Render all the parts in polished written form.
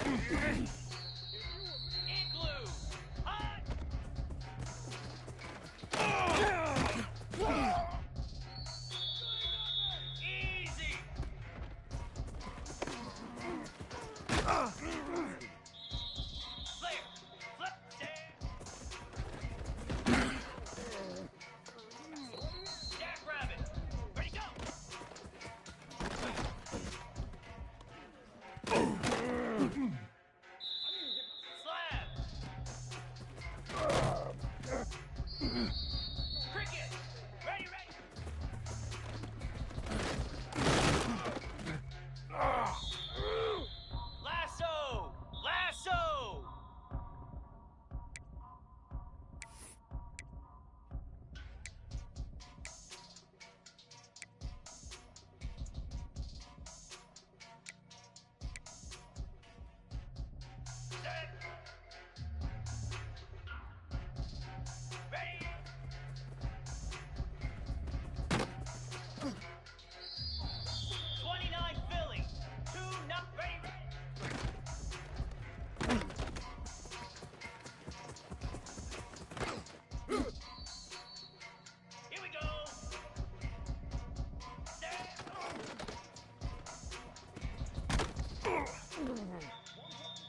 Igloo! Hot! Easy! Slayer! Flip! Jackrabbit! Ready, go! Slab! Cricket! Ready, ready! Lasso! Lasso! Set! Ready! 29 Philly! 2 not ready, ready! Here we go! Set!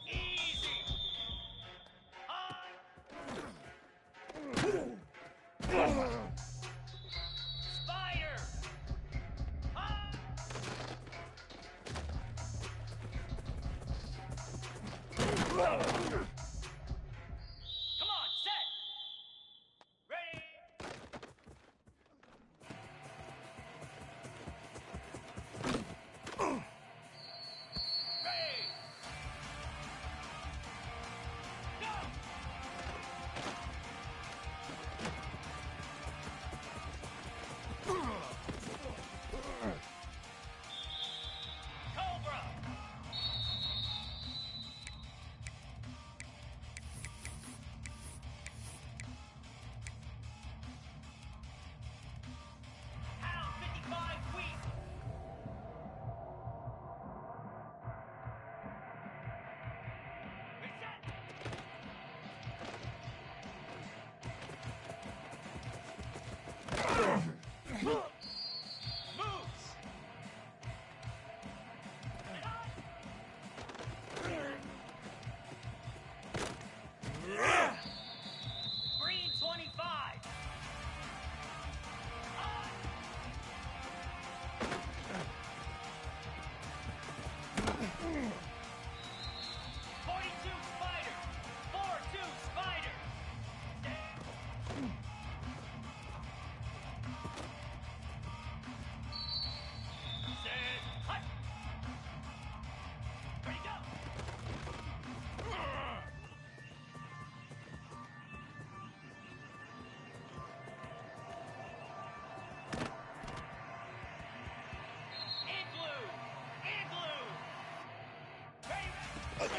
Easy! High! Spider! High! Come on, set! Ready! Ready! Go! Cobra! Pound 55 wheat! Reset! Moves! Green 25! On! 42 Spider! 4-2 Spider! Set! Hut! Ready, go! Igloo! Igloo! Ready, ready!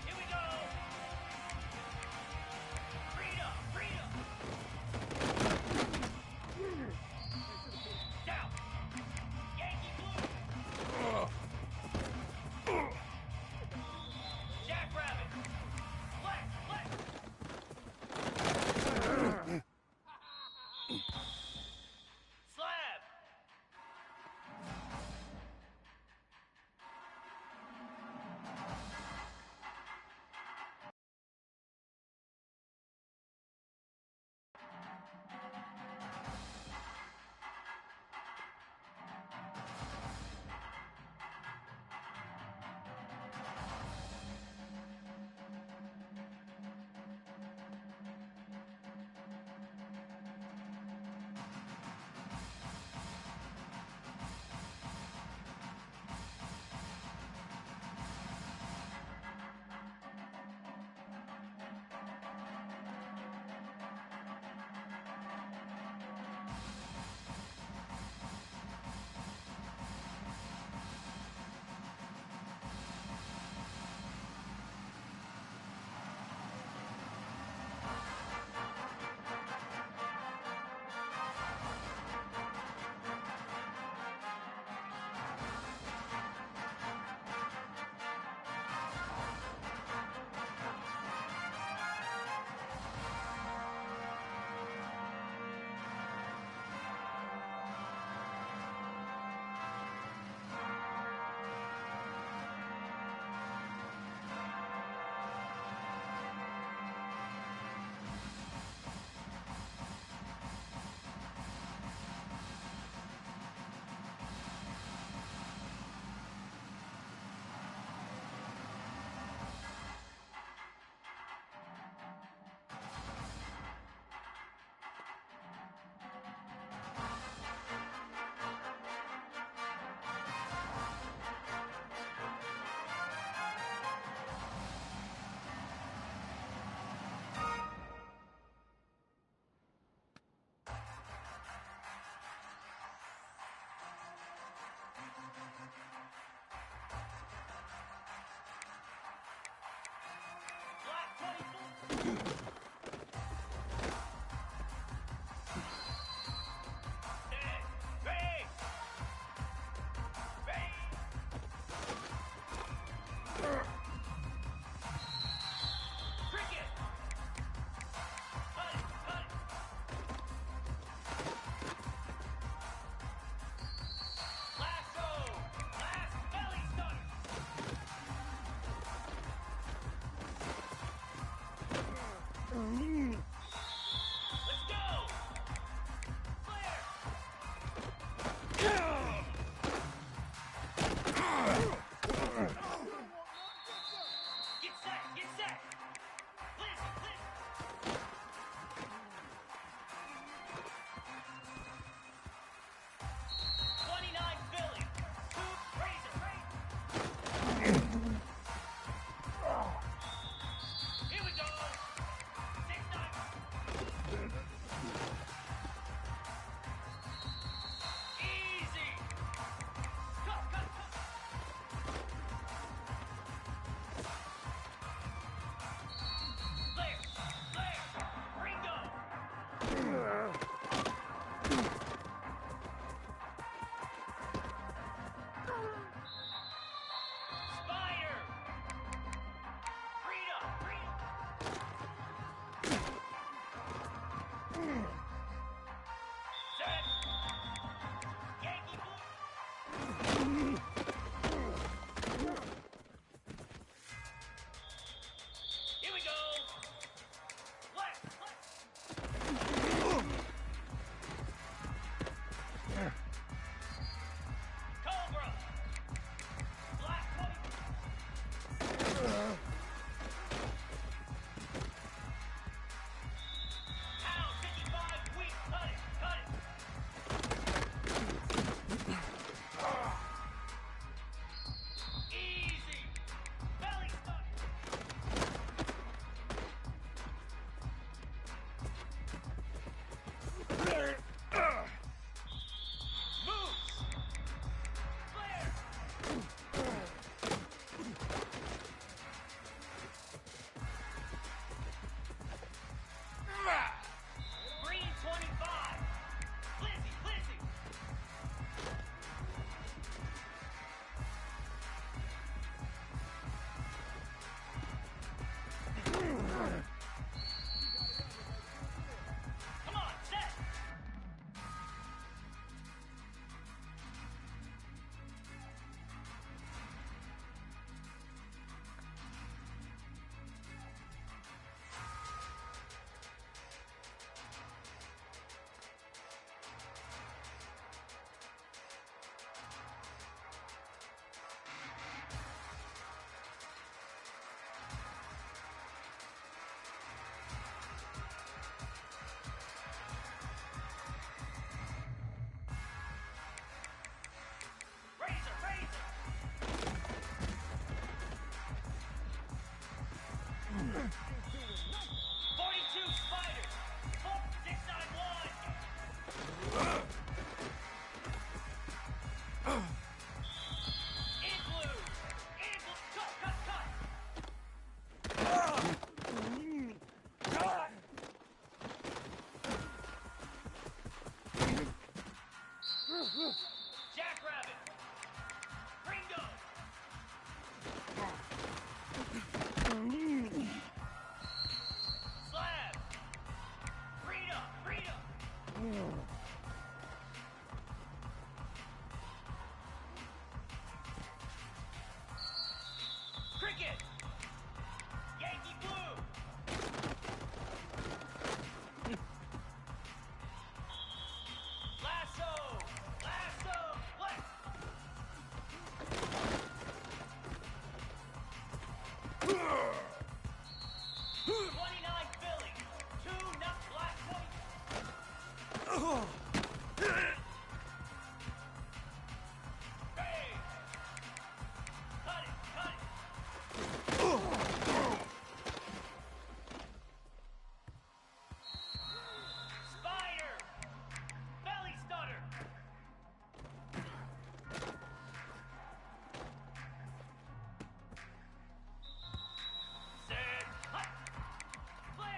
Here we go! Freedom! Freedom! Down! Yankee Blue! Jackrabbit! Flex! Flex! Flare!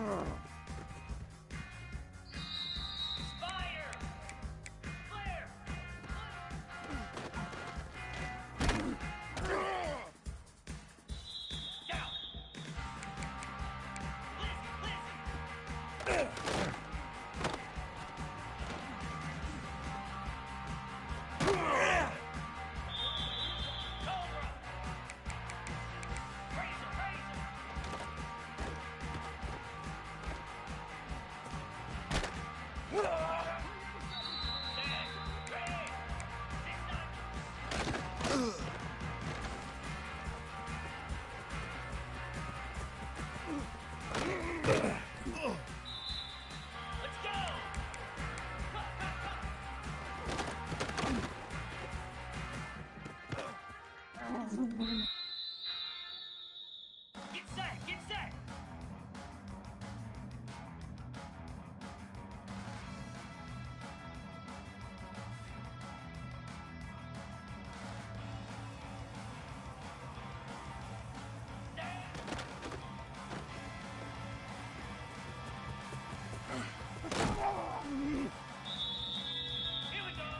Fire! Flare! Down! Listen! Cobra! Razor! Let's go! Get set! Get set! Here we go!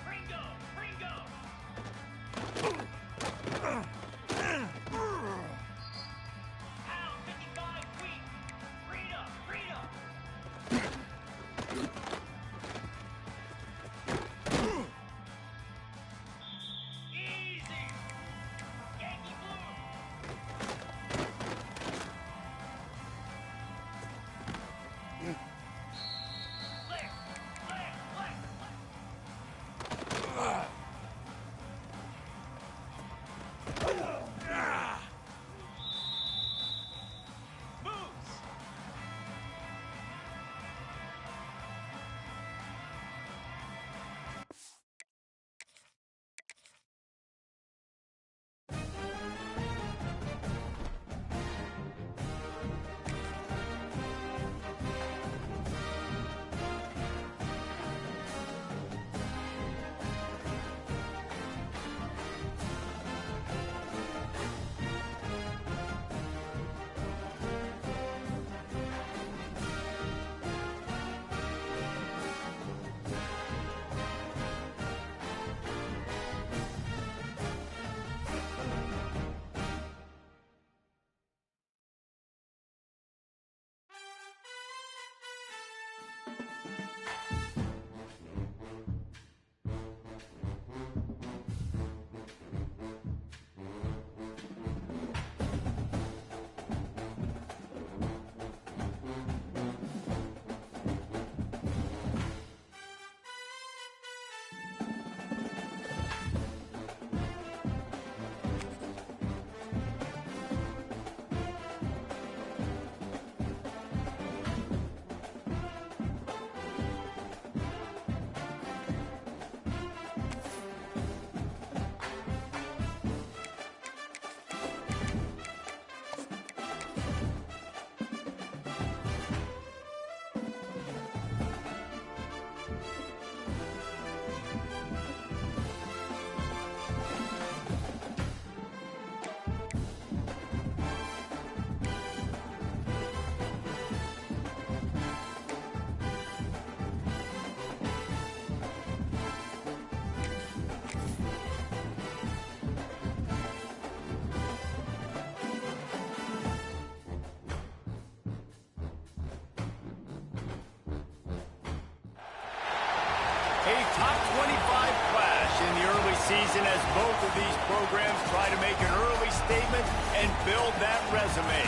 Ringo! Ringo! Pound 55 feet! Rita! Rita! Easy! Yankee Blue! Flare! Flare! Flare! Moves! A top 25 clash in the early season as both of these programs try to make an early statement and build that resume.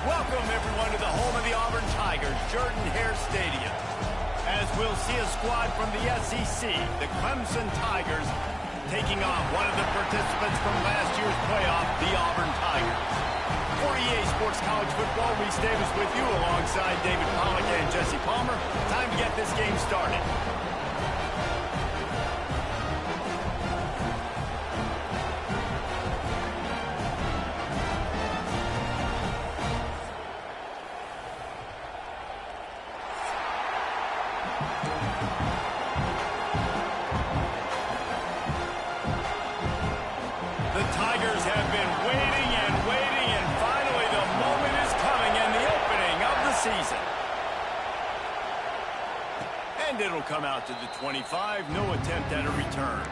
Welcome, everyone, to the home of the Auburn Tigers, Jordan-Hare Stadium. As we'll see a squad from the SEC, the Clemson Tigers, taking on one of the participants from last year's playoff, the Auburn Tigers. For EA Sports College Football, Reese Davis with you alongside David Pollock and Jesse Palmer. Time to get this game started. The Tigers have been waiting and waiting, and finally And it'll come out to the 25. No attempt at a return.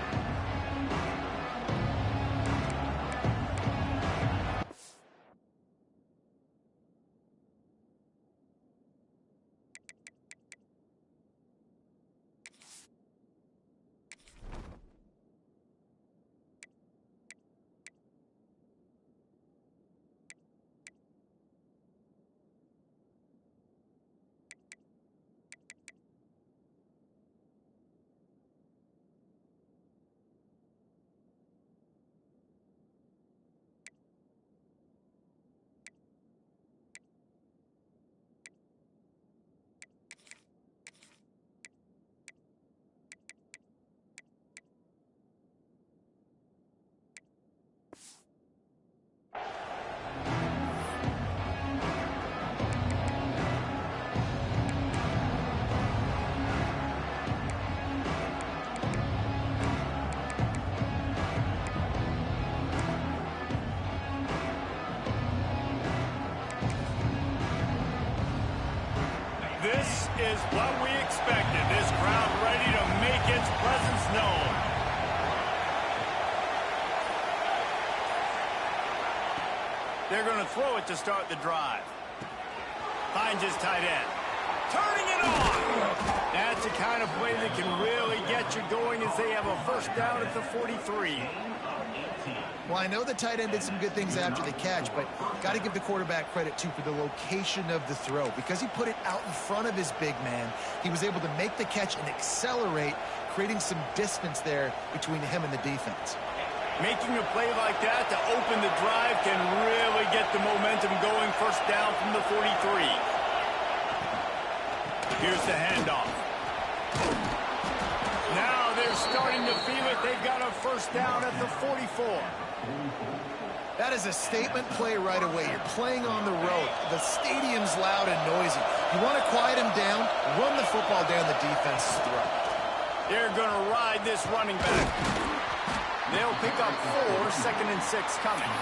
This is what we expected. This crowd ready to make its presence known. They're going to throw it to start the drive. Finds his tight end. Turning it on! That's the kind of play that can really get you going as they have a first down at the 43. Well, I know the tight end did some good things after the catch, but got to give the quarterback credit, too, for the location of the throw. Because he put it out in front of his big man, he was able to make the catch and accelerate, creating some distance there between him and the defense. Making a play like that to open the drive can really get the momentum going. First down from the 43. Here's the handoff. Now they're starting to feel it. They've got a first down at the 44. That is a statement play right away. You're playing on the road. The stadium's loud and noisy. You want to quiet him down, run the football down the defense's throat. They're going to ride this running back. They'll pick up 4, second and 6 coming.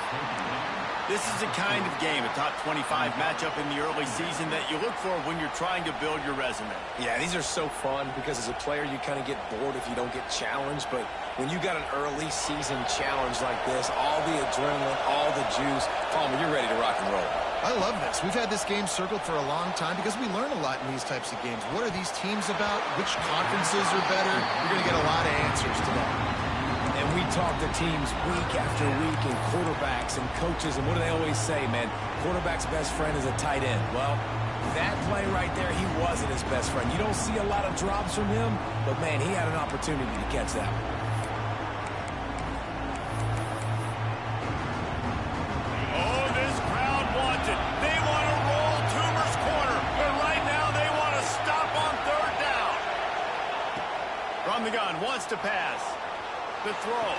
This is the kind of game, a top 25 matchup in the early season that you look for when you're trying to build your resume. Yeah, these are so fun because as a player, you kind of get bored if you don't get challenged. But when you got an early season challenge like this, all the adrenaline, all the juice, Palmer, you're ready to rock and roll. I love this. We've had this game circled for a long time because we learn a lot in these types of games. What are these teams about? Which conferences are better? You're going to get a lot of answers today. And we talk to teams week after week and quarterbacks and coaches, and what do they always say, man? Quarterback's best friend is a tight end. Well, that play right there, he wasn't his best friend. You don't see a lot of drops from him, but, man, he had an opportunity to catch that one. Oh, this crowd wants it. They want to roll Toomer's corner, but right now they want to stop on third down. From the gun, wants to pass. The throw.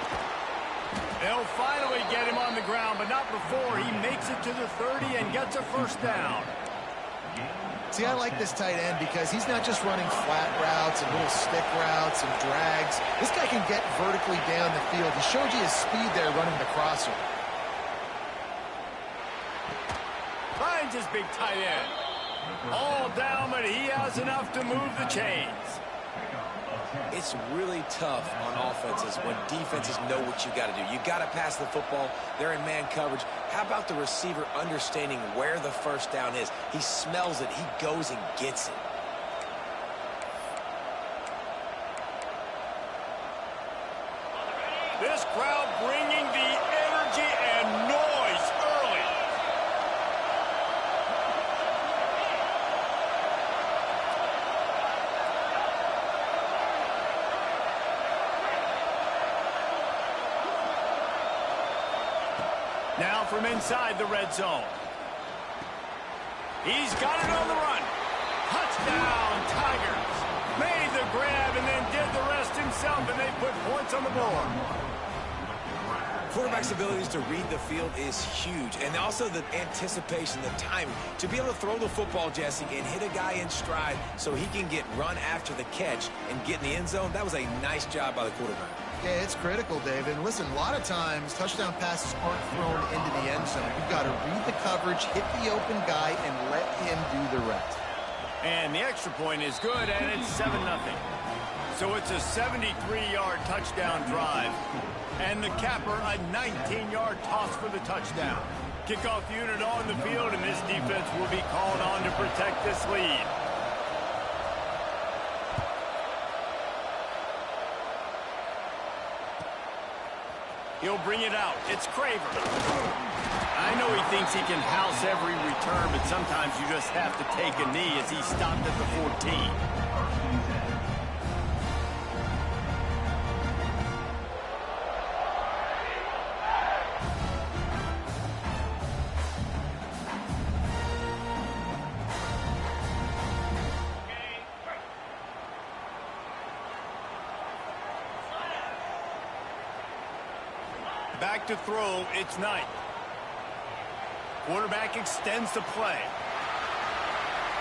They'll finally get him on the ground, but not before he makes it to the 30 and gets a first down. See, I like this tight end because he's not just running flat routes and little stick routes and drags. This guy can get vertically down the field. He showed you his speed there running the crosser. Finds his big tight end. All down, but he has enough to move the chains. It's really tough on offenses when defenses know what you got to do. You got to pass the football. They're in man coverage. How about the receiver understanding where the first down is? He smells it. He goes and gets it. This crowd bringing the energy and noise early. Now from inside the red zone. He's got it on the run. Touchdown, Tigers. Made the grab and then did the rest himself, and they put points on the board. Quarterback's abilities to read the field is huge, and also the anticipation, the timing. To be able to throw the football, Jesse, and hit a guy in stride so he can get run after the catch and get in the end zone, that was a nice job by the quarterback. Yeah, it's critical, David. And listen, a lot of times touchdown passes aren't thrown into the end zone. You've got to read the coverage, hit the open guy, and let him do the rest. And the extra point is good, and it's 7-0. So it's a 73-yard touchdown drive. And the capper, a 19-yard toss for the touchdown. Kickoff unit on the field, and this defense will be called on to protect this lead. He'll bring it out. It's Craver. I know he thinks he can house every return, but sometimes you just have to take a knee as he stopped at the 14. Back to throw, it's Knight. Quarterback extends the play.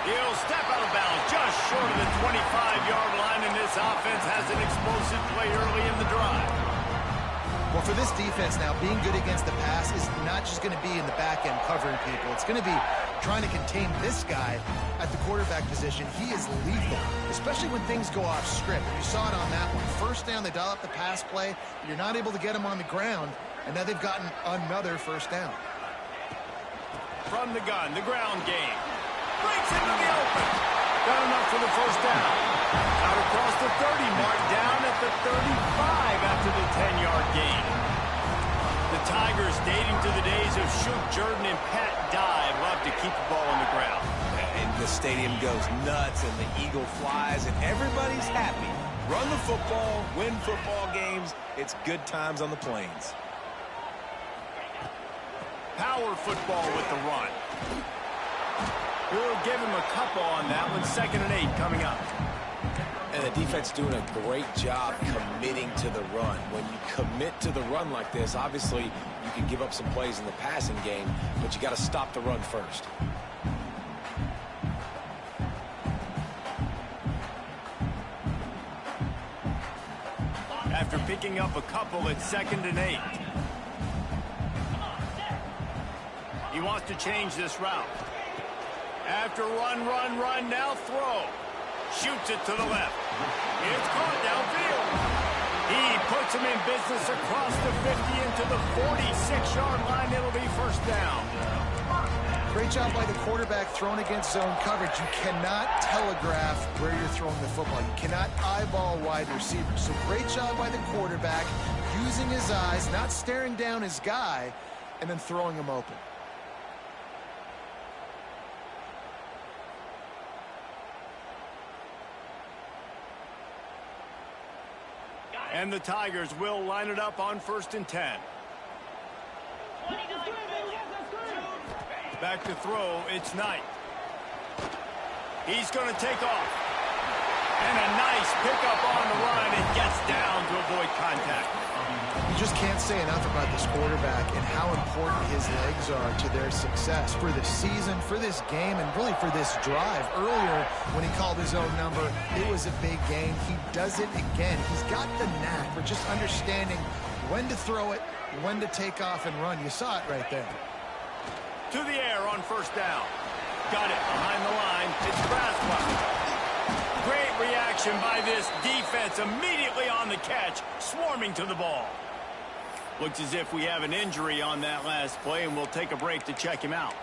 He'll step out of bounds just short of the 25-yard line, and this offense has an explosive play early in the drive. Well, for this defense now, being good against the pass is not just going to be in the back end covering people. It's going to be trying to contain this guy at the quarterback position. He is lethal, especially when things go off script. And you saw it on that one. First down, they dial up the pass play. You're not able to get him on the ground, and now they've gotten another first down. From the gun, the ground game. Breaks into the open. Got enough for the first down. Out across the 30 mark, down at the 35 after the 10-yard gain. The Tigers, dating to the days of Shook, Jordan, and Pat Dye, love to keep the ball on the ground. And the stadium goes nuts, and the eagle flies, and everybody's happy. Run the football, win football games. It's good times on the plains. Power football with the run. We'll give him a couple on that one. 2nd and 8 coming up. And the defense doing a great job committing to the run. When you commit to the run like this, obviously you can give up some plays in the passing game, but you got to stop the run first. After picking up a couple, it's 2nd and 8. He wants to change this route. After run, now throw. Shoots it to the left. It's caught downfield. He puts him in business across the 50 into the 46-yard line. It'll be first down. Great job by the quarterback throwing against zone coverage. You cannot telegraph where you're throwing the football. You cannot eyeball wide receivers. So great job by the quarterback using his eyes, not staring down his guy, and then throwing him open. And the Tigers will line it up on 1st and 10. Back to throw, it's Knight. He's going to take off. And a nice pickup on the run and gets down to avoid contact. You just can't say enough about this quarterback and how important his legs are to their success for the season, for this game, and really for this drive. Earlier, when he called his own number, it was a big gain. He does it again. He's got the knack for just understanding when to throw it, when to take off and run. You saw it right there. To the air on 1st down. Got it behind the line. It's Braswell. Great reaction by this defense. Immediately on the catch, swarming to the ball. Looks as if we have an injury on that last play, and we'll take a break to check him out.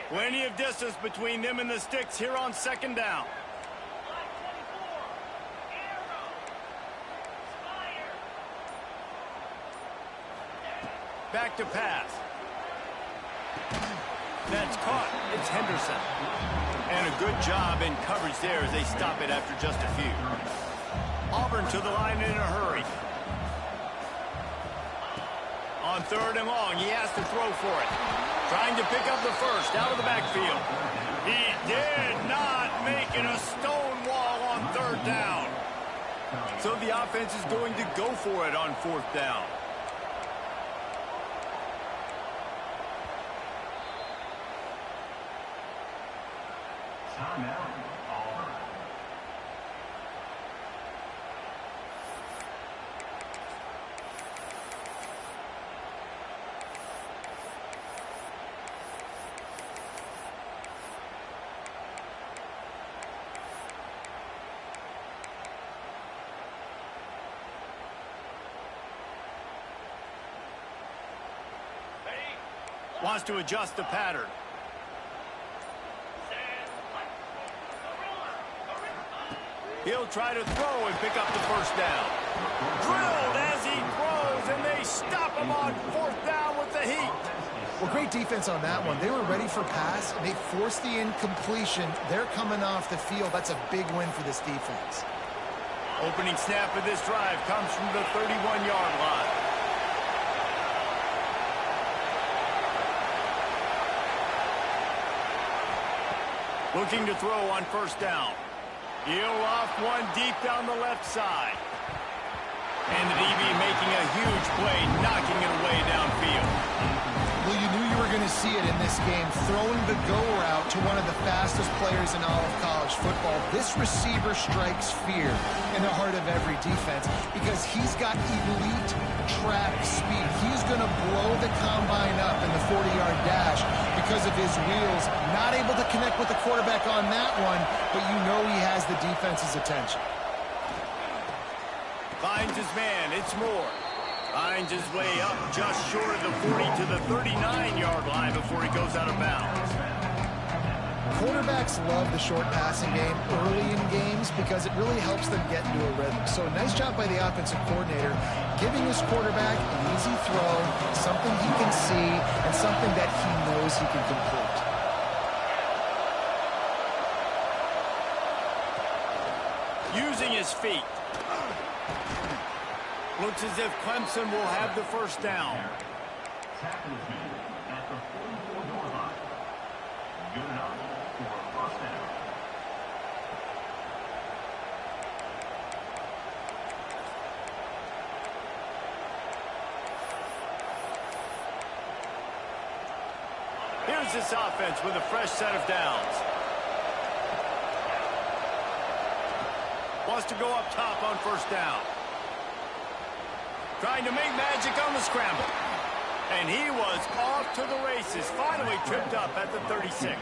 Plenty of distance between them and the sticks here on 2nd down. Back to pass. That's caught. It's Henderson. And a good job in coverage there as they stop it after just a few. Auburn to the line in a hurry. On 3rd and long, he has to throw for it. Trying to pick up the first out of the backfield. He did not make it a stone wall on 3rd down. So the offense is going to go for it on 4th down. Wants to adjust the pattern. He'll try to throw and pick up the first down. Drilled as he throws, and they stop him on 4th down with the heat. Well, great defense on that one. They were ready for pass, and they forced the incompletion. They're coming off the field. That's a big win for this defense. Opening snap of this drive comes from the 31-yard line. Looking to throw on 1st down. He'll off one deep down the left side. And the DB making a huge play, knocking it away downfield. Well, you knew you were going to see it in this game, throwing the go route to one of the fastest players in all of college football. This receiver strikes fear in the heart of every defense because he's got elite track speed. He's going to blow the combine up in the 40-yard dash because of his wheels. Not able to connect with the quarterback on that one, but you know he has the defense's attention. Finds his man. It's Moore. Finds his way up just short of the 40 to the 39-yard line before he goes out of bounds. Quarterbacks love the short passing game early in games because it really helps them get into a rhythm. So nice job by the offensive coordinator, giving his quarterback an easy throw, something he can see, and something that he knows he can complete. Using his feet. Looks as if Clemson will have the 1st down. Here's this offense with a fresh set of downs. Wants to go up top on 1st down. Trying to make magic on the scramble. And he was off to the races. Finally tripped up at the 36.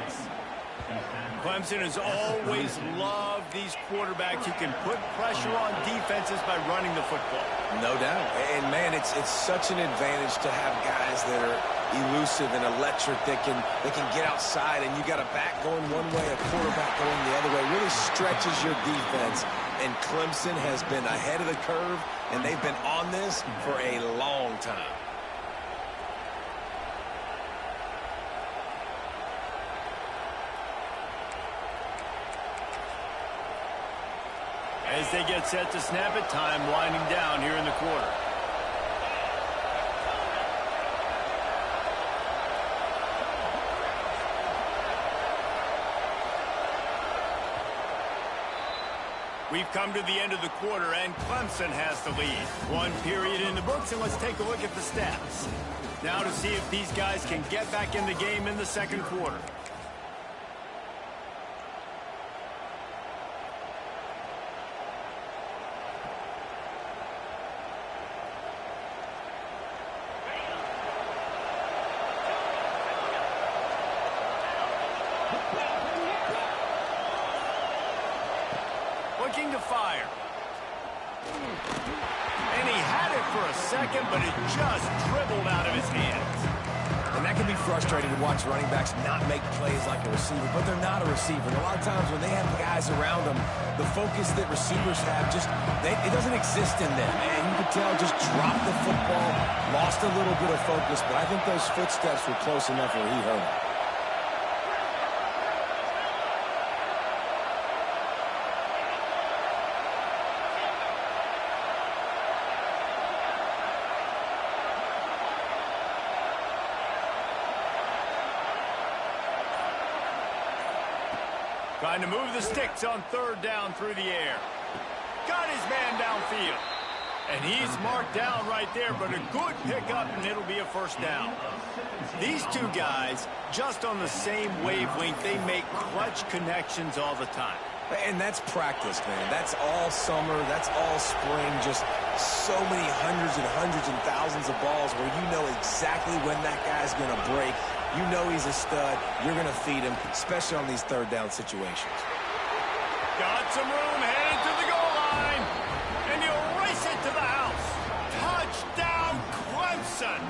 Clemson has always loved these quarterbacks who can put pressure on defenses by running the football. No doubt. And, man, it's such an advantage to have guys that are elusive and electric that can get outside, and you got a back going one way, a quarterback going the other way. Really stretches your defense. And Clemson has been ahead of the curve, and they've been on this for a long time. As they get set to snap it, time winding down here in the quarter. We've come to the end of the quarter, and Clemson has the lead. One period in the books, and let's take a look at the stats. Now to see if these guys can get back in the game in the 2nd quarter. Looking to fire. And he had it for a second, but it just dribbled out of his hands. And that can be frustrating to watch running backs not make plays like a receiver, but they're not a receiver. And a lot of times when they have guys around them, the focus that receivers have it doesn't exist in them. And you can tell just dropped the football, lost a little bit of focus, but I think those footsteps were close enough where he heard it. Trying to move the sticks on 3rd down through the air. Got his man downfield. And he's marked down right there, but a good pickup, and it'll be a first down. These two guys, just on the same wavelength, they make clutch connections all the time. And that's practice, man. That's all summer. That's all spring. Just so many hundreds and thousands of balls where you know exactly when that guy's going to break. You know he's a stud. You're going to feed him, especially on these third down situations. Got some room, headed to the goal line. And he'll race it to the house. Touchdown, Clemson.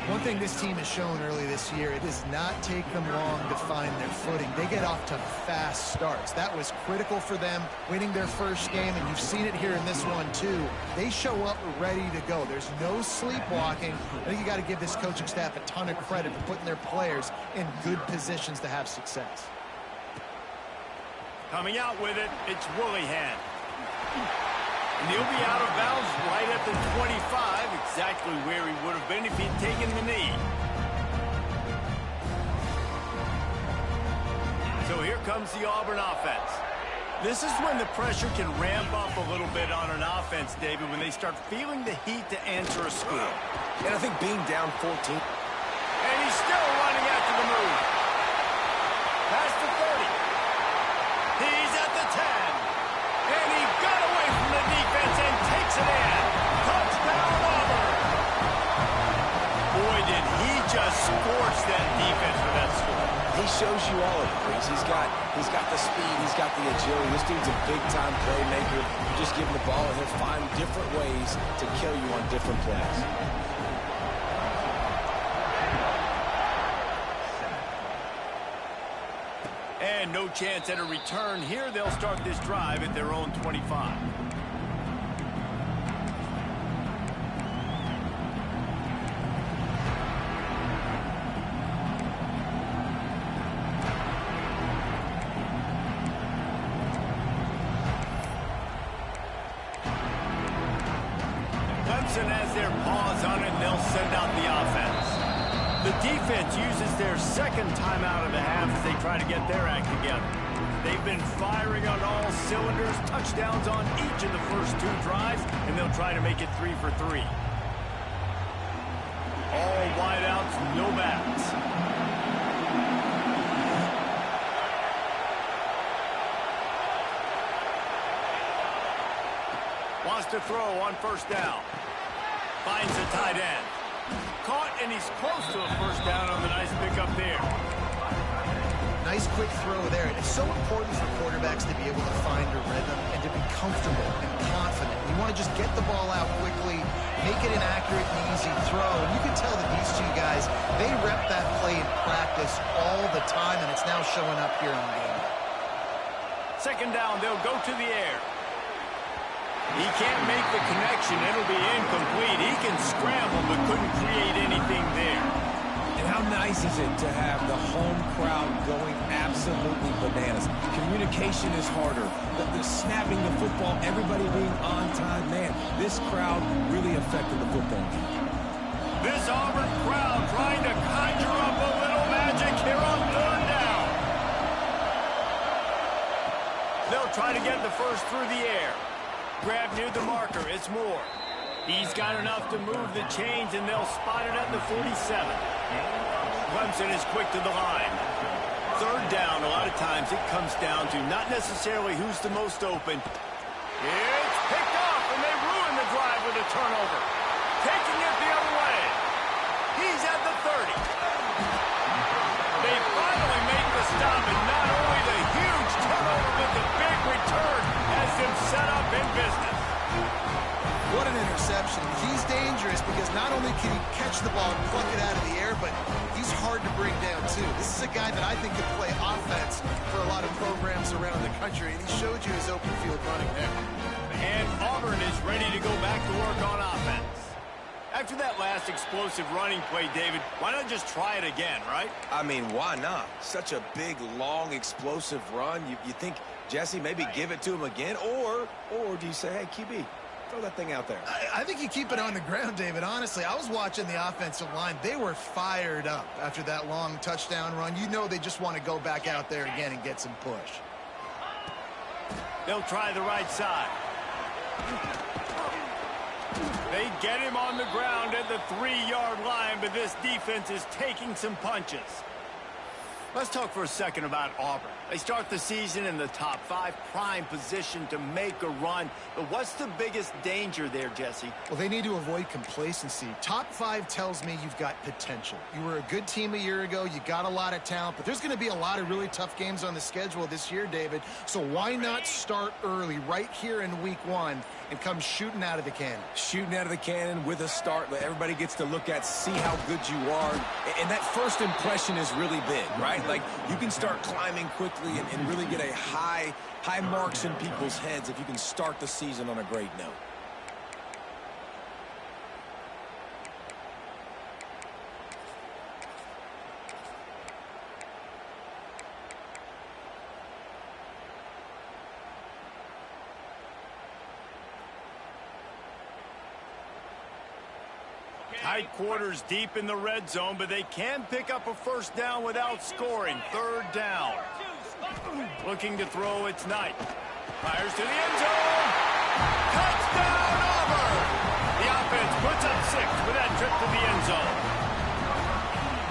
One thing this team has shown early this year, it does not take them long to find their footing. They get off to fast starts. That was critical for them winning their first game, and you've seen it here in this one too. They show up ready to go. There's no sleepwalking. I think you got to give this coaching staff a ton of credit for putting their players in good positions to have success. Coming out with it, it's Willihan. And he'll be out of bounds right at the 25, exactly where he would have been if he'd taken the knee. So here comes the Auburn offense. This is when the pressure can ramp up a little bit on an offense, David, when they start feeling the heat to answer a score. And I think being down 14. And he's still running after the move. Past the 30. He's at the 10. And he got away from the defense and takes it in. Touchdown, Auburn. Boy, did he just scorch that defense for that score. He shows you all of it, Breeze. He's got the speed, he's got the agility. This dude's a big-time playmaker. You just give him the ball, and he'll find different ways to kill you on different plays. And no chance at a return here. They'll start this drive at their own 25. Clemson has their paws on it, and they'll send out the offense. The defense uses their second timeout of the half as they try to get their act together. They've been firing on all cylinders, touchdowns on each of the first two drives, and they'll try to make it 3 for 3. All wideouts, no backs. Wants to throw on first down. Finds the tight end. Caught, and he's close to a first down on the nice pickup there. Nice quick throw there. And it's so important for quarterbacks to be able to find a rhythm and to be comfortable and confident. You want to just get the ball out quickly, make it an accurate and easy throw. And you can tell that these two guys, they rep that play in practice all the time, and it's now showing up here on game. Second down, they'll go to the air. He can't make the connection. It'll be incomplete. He can scramble, but couldn't create anything there. And how nice is it to have the home crowd going absolutely bananas? Communication is harder. The snapping the football, everybody being on time. Man, this crowd really affected the football game. This Auburn crowd trying to conjure up a little magic here on third down. They'll try to get the first through the air. Grab near the marker, it's Moore. He's got enough to move the chains, and they'll spot it at the 47. Clemson is quick to the line. Third down, a lot of times it comes down to not necessarily who's the most open. It's picked off, and they ruin the drive with a turnover. Taking it the other way. He's at the 30. They finally make the stop, and not only the huge turnover, but the big return has them set up in business. What an interception. He's dangerous because not only can he catch the ball and pluck it out of the air, but he's hard to bring down, too. This is a guy that I think could play offense for a lot of programs around the country, and he showed you his open field running there. And Auburn is ready to go back to work on offense. After that last explosive running play, David, why not just try it again, right? I mean, why not? Such a big, long, explosive run. You think, Jesse, maybe give it to him again? Or do you say, hey, QB, throw that thing out there? I think you keep it on the ground, David. Honestly, I was watching the offensive line. They were fired up after that long touchdown run. You know they just want to go back out there again and get some push. They'll try the right side. They get him on the ground at the 3-yard line, but this defense is taking some punches. Let's talk for a second about Auburn. They start the season in the top 5, prime position to make a run. But what's the biggest danger there, Jesse? Well, they need to avoid complacency. Top 5 tells me you've got potential. You were a good team a year ago. You got a lot of talent. But there's going to be a lot of really tough games on the schedule this year, David. So why not start early right here in week 1 and come shooting out of the cannon? Shooting out of the cannon with a start that everybody gets to look at, see how good you are. And that first impression is really big, right? Like, you can start climbing quickly and really get a high marks in people's heads if you can start the season on a great note. Tight quarters deep in the red zone, but they can pick up a first down without scoring. 3rd down. Looking to throw, it's Knight. Fires to the end zone. Touchdown, Auburn! The offense puts up 6 with that trip to the end zone.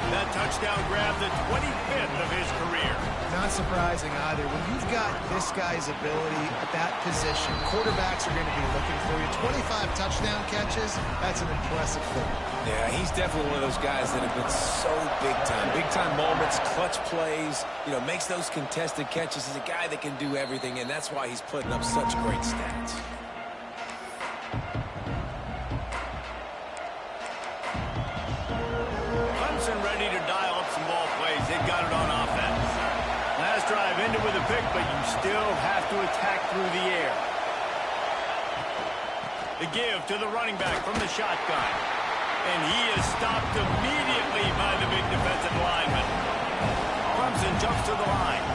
That touchdown grabbed the 25th of his career. Not surprising either. When you've got this guy's ability at that position, quarterbacks are going to be looking for you. 25 touchdown catches, that's an impressive thing. Yeah, he's definitely one of those guys that have been so big time. Big time moments, clutch plays, makes those contested catches. He's a guy that can do everything, and that's why he's putting up such great stats. Clemson ready to dial up some ball plays. They've got it on offense. Last drive ended with a pick, but you still have to attack through the air. The give to the running back from the shotgun. And he is stopped immediately by the big defensive lineman. Clemson jumps to the line.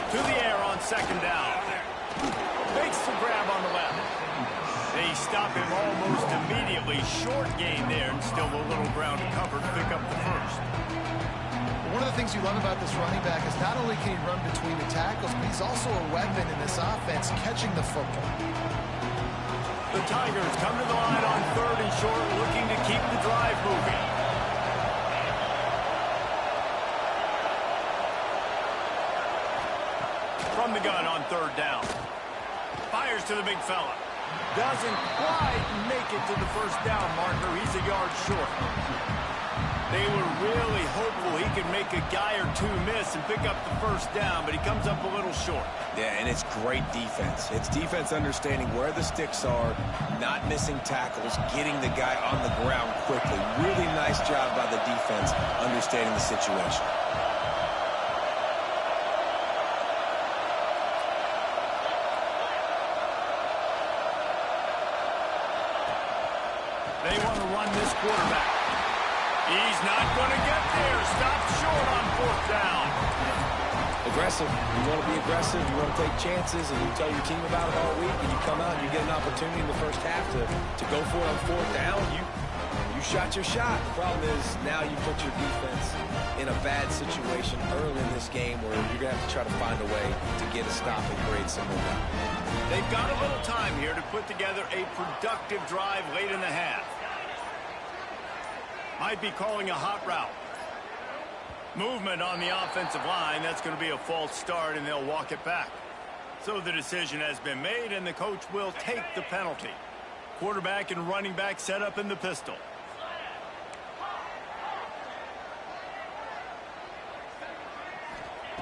To the air on 2nd down. Makes the grab on the left. They stop him almost immediately. Short gain there, and still a little ground to cover to pick up the first. One of the things you love about this running back is not only can he run between the tackles, but he's also a weapon in this offense, catching the football. The Tigers come to the line on 3rd and short, looking to keep the drive moving. From the gun on 3rd down. Fires to the big fella. Doesn't quite make it to the first down marker. He's a yard short. They were really hopeful he could make a guy or two miss and pick up the first down, but he comes up a little short. Yeah, and it's great defense. It's defense understanding where the sticks are, not missing tackles, getting the guy on the ground quickly. Really nice job by the defense understanding the situation. They want to run this quarterback. He's not going to get there. Stopped short on 4th down. Aggressive. You want to be aggressive. You want to take chances, and you tell your team about it all week, and you come out and you get an opportunity in the first half to go for it on 4th down. You shot your shot. The problem is now you put your defense in a bad situation early in this game where you're going to have to try to find a way to get a stop and create some momentum. They've got a little time here to put together a productive drive late in the half. Might be calling a hot route. Movement on the offensive line. That's going to be a false start, and they'll walk it back. So the decision has been made, and the coach will take the penalty. Quarterback and running back set up in the pistol.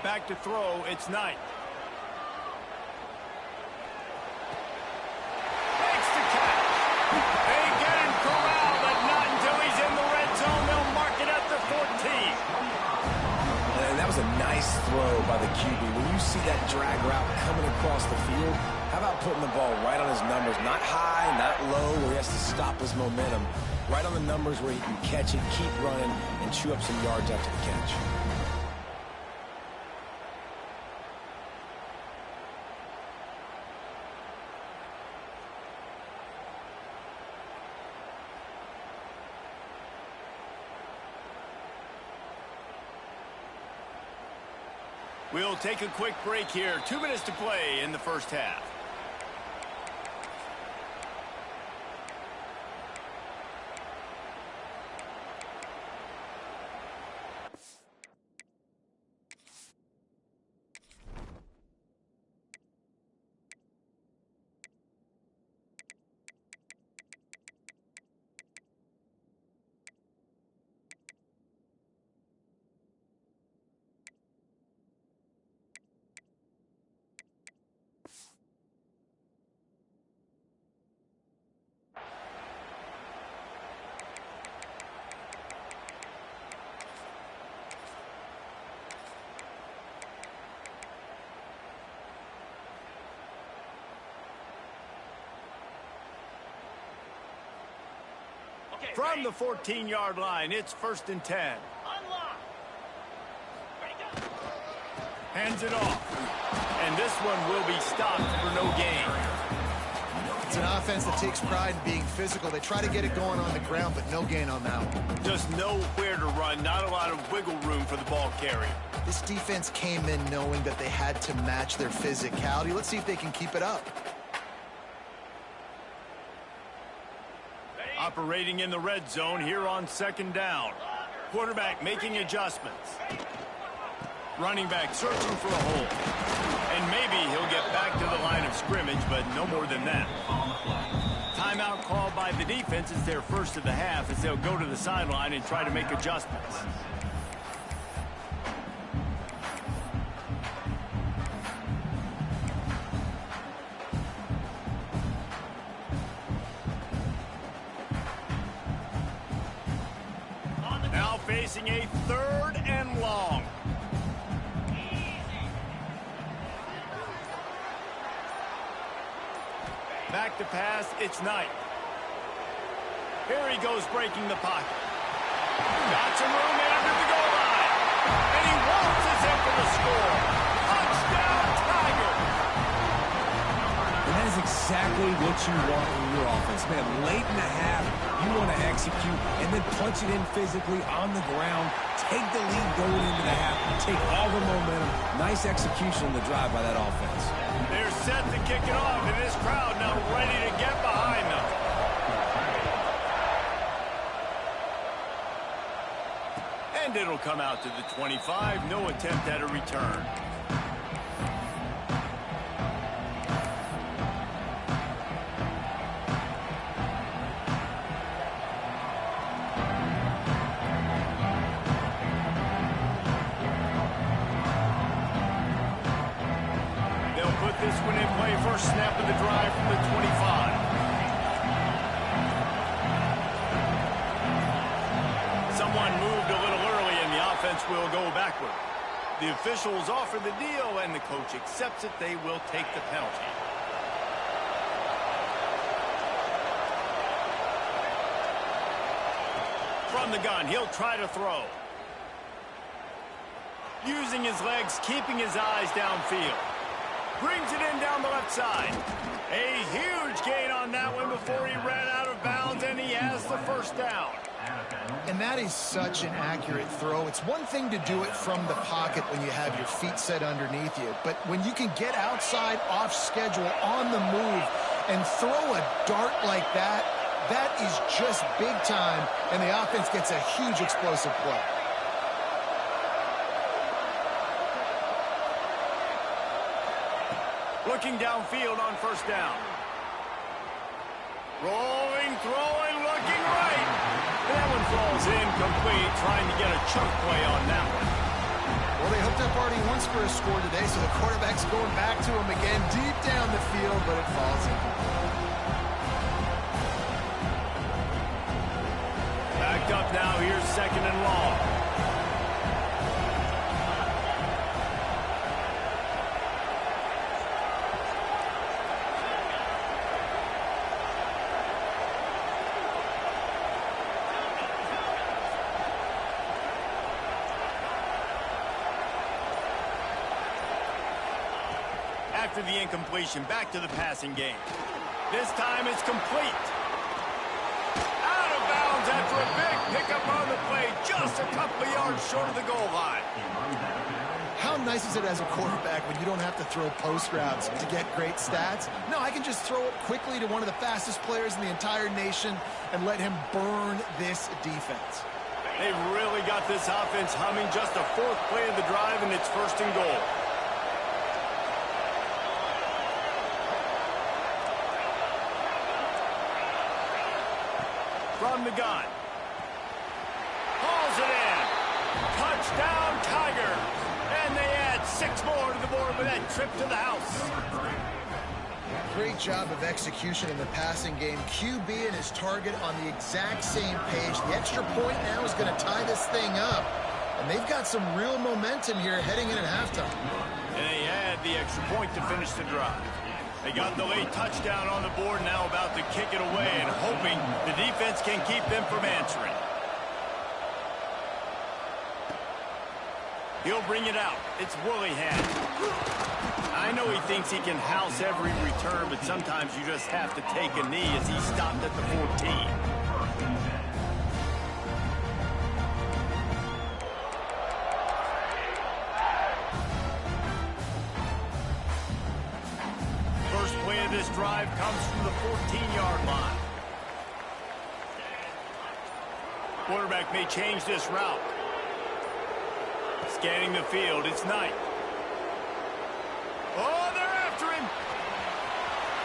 Back to throw, it's Knight. Makes the catch. They get him corralled, but not until he's in the red zone. They'll mark it at the 14. And that was a nice throw by the QB. When you see that drag route coming across the field, how about putting the ball right on his numbers? Not high, not low, where he has to stop his momentum. Right on the numbers where he can catch it, keep running, and chew up some yards after the catch. We'll take a quick break here. 2 minutes to play in the first half. Okay, From ready. the 14-yard line, it's 1st and 10. Unlock. Ready, go. Hands it off. And this one will be stopped for no gain. It's an offense that takes pride in being physical. They try to get it going on the ground, but no gain on that one. Just nowhere to run, not a lot of wiggle room for the ball carrier. This defense came in knowing that they had to match their physicality. Let's see if they can keep it up. Ready. Operating in the red zone here on 2nd down. Quarterback making adjustments. Running back searching for a hole. And maybe he'll get back to the line of scrimmage, but no more than that. Timeout called by the defense. It's their first of the half as they'll go to the sideline and try to make adjustments. Now facing a 3rd and long. Back to pass, it's Knight. Here he goes breaking the pocket. Got some room under the goal line. And he waltzes in for the score. Touchdown, Tiger! And that is exactly what you want in your offense, man. Late in the half, you want to execute and then punch it in physically on the ground. Take the lead going into the half. Take all the momentum. Nice execution on the drive by that offense. They're set to kick it off, and this crowd now ready to get behind them. And it'll come out to the 25. No attempt at a return. This one in play, first snap of the drive from the 25. Someone moved a little early and the offense will go backward. The officials offer the deal and the coach accepts it. They will take the penalty. From the gun, he'll try to throw. Using his legs, keeping his eyes downfield. Brings it in down the left side. A huge gain on that one before he ran out of bounds, and he has the first down. And that is such an accurate throw. It's one thing to do it from the pocket when you have your feet set underneath you, but when you can get outside, off schedule, on the move, and throw a dart like that, that is just big time, and the offense gets a huge explosive play. Looking downfield on first down. Rolling, throwing, looking right. That one falls incomplete, trying to get a chunk play on that one. Well, they hooked up already once for a score today, so the quarterback's going back to him again deep down the field, but it falls incomplete. Backed up now, here's 2nd and long. After the incompletion, back to the passing game. This time it's complete. Out of bounds after a big pickup on the play, just a couple of yards short of the goal line. How nice is it as a quarterback when you don't have to throw post routes to get great stats? No, I can just throw it quickly to one of the fastest players in the entire nation and let him burn this defense. They've really got this offense humming. Just a fourth play of the drive, and it's first and goal. From the gun. Hauls it in. Touchdown, Tigers. And they add 6 more to the board with that trip to the house. Great job of execution in the passing game. QB and his target on the exact same page. The extra point now is going to tie this thing up. And they've got some real momentum here heading in at halftime. And they add the extra point to finish the drive. They got the late touchdown on the board, now about to kick it away and hoping the defense can keep them from answering. He'll bring it out. It's Willingham. I know he thinks he can house every return, but sometimes you just have to take a knee as he stopped at the 14. First play of this drive comes from the 14-yard line. Quarterback may change this route. Scanning the field, it's Knight. Oh, they're after him.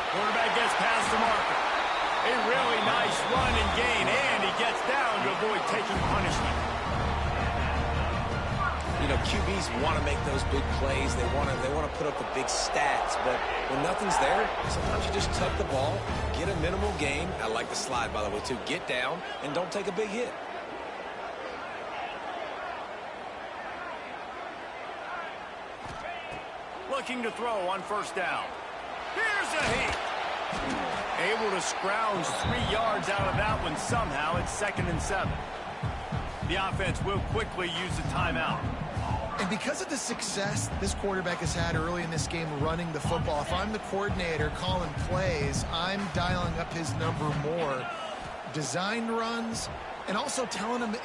Quarterback gets past the marker. A really nice run and gain, and he gets down to avoid taking punishment. You know, QBs want to make those big plays. They want to put up the big stats. But when nothing's there, sometimes you just tuck the ball, get a minimal gain. I like the slide, by the way, too. Get down and don't take a big hit. Looking to throw on first down. Here's a heat. Able to scrounge 3 yards out of that one somehow. It's 2nd and 7. The offense will quickly use a timeout. And because of the success this quarterback has had early in this game running the football, if I'm the coordinator calling plays, I'm dialing up his number more. Design runs, and also telling him...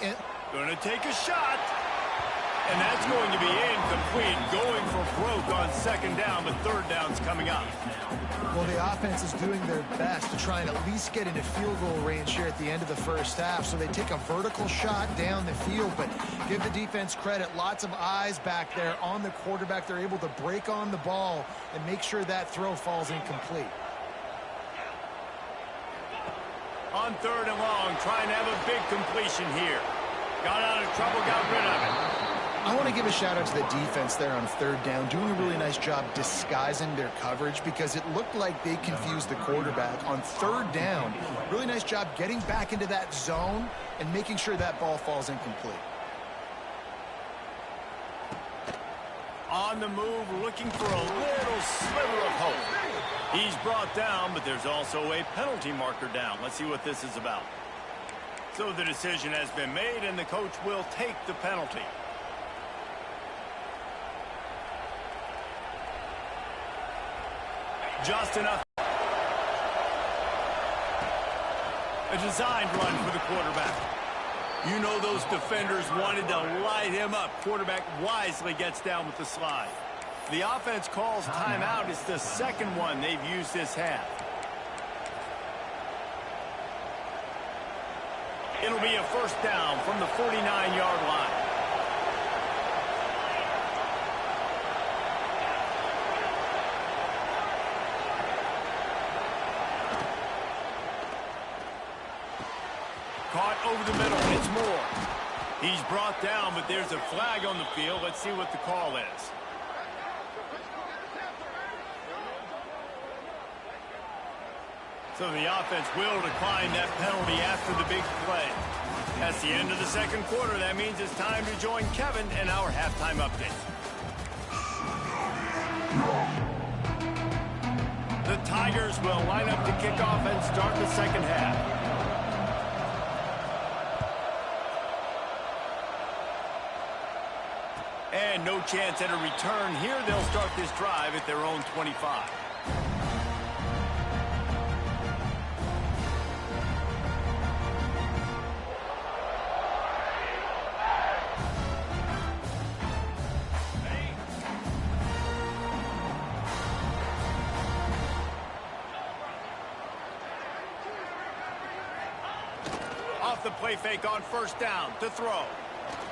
Gonna take a shot. And that's going to be incomplete. Going for broke on 2nd down, but 3rd down's coming up. Well, the offense is doing their best to try and at least get into field goal range here at the end of the first half. So they take a vertical shot down the field, but give the defense credit. Lots of eyes back there on the quarterback. They're able to break on the ball and make sure that throw falls incomplete. On 3rd and long, trying to have a big completion here. Got out of trouble, got rid of it. I want to give a shout out to the defense there on 3rd down, doing a really nice job disguising their coverage because it looked like they confused the quarterback on 3rd down. Really nice job getting back into that zone and making sure that ball falls incomplete. On the move, looking for a little sliver of hope. He's brought down, but there's also a penalty marker down. Let's see what this is about. So the decision has been made, and the coach will take the penalty. Just enough. A designed run for the quarterback. You know those defenders wanted to light him up. Quarterback wisely gets down with the slide. The offense calls timeout. It's the 2nd one they've used this half. It'll be a 1st down from the 49-yard line. Caught over the middle. It's Moore. He's brought down, but there's a flag on the field. Let's see what the call is. So the offense will decline that penalty after the big play. That's the end of the 2nd quarter. That means it's time to join Kevin and our halftime update. The Tigers will line up to kick off and start the 2nd half. And no chance at a return here. They'll start this drive at their own 25. off the play fake on first down to throw.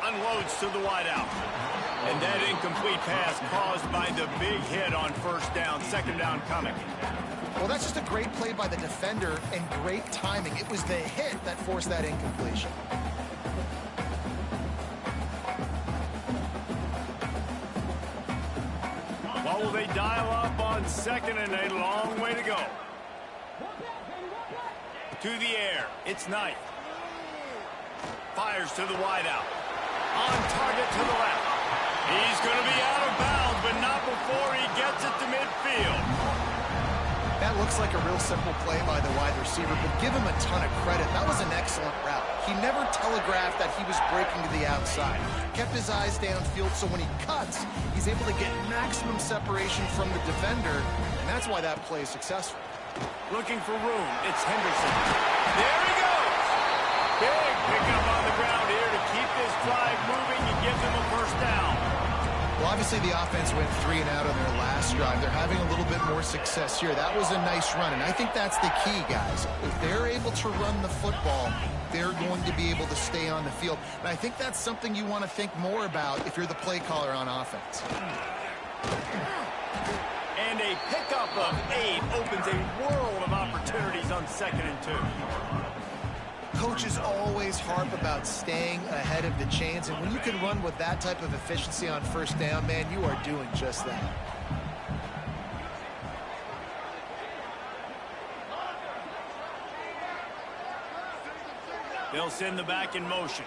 Unloads to the wideout. And that incomplete pass caused by the big hit on first down. Second down coming. Well, that's just a great play by the defender and great timing. It was the hit that forced that incompletion. What will they dial up on second and a long way to go? To the air. It's Knight. Fires to the wideout. On target to the left. He's going to be out of bounds, but not before he gets it to midfield. That looks like a real simple play by the wide receiver, but give him a ton of credit. That was an excellent route. He never telegraphed that he was breaking to the outside. Kept his eyes downfield, so when he cuts, he's able to get maximum separation from the defender, and that's why that play is successful. Looking for room. It's Henderson. There he goes. Big pickup on the ground here to keep this drive moving and give them a first down. Well, obviously the offense went 3 and out on their last drive. They're having a little bit more success here. That was a nice run, and I think that's the key, guys. If they're able to run the football, they're going to be able to stay on the field. And I think that's something you want to think more about if you're the play caller on offense. And a pickup of 8 opens a world of opportunities on 2nd and 2. Coaches always harp about staying ahead of the chains, and when you can run with that type of efficiency on first down, man, you are doing just that. They'll send the back in motion.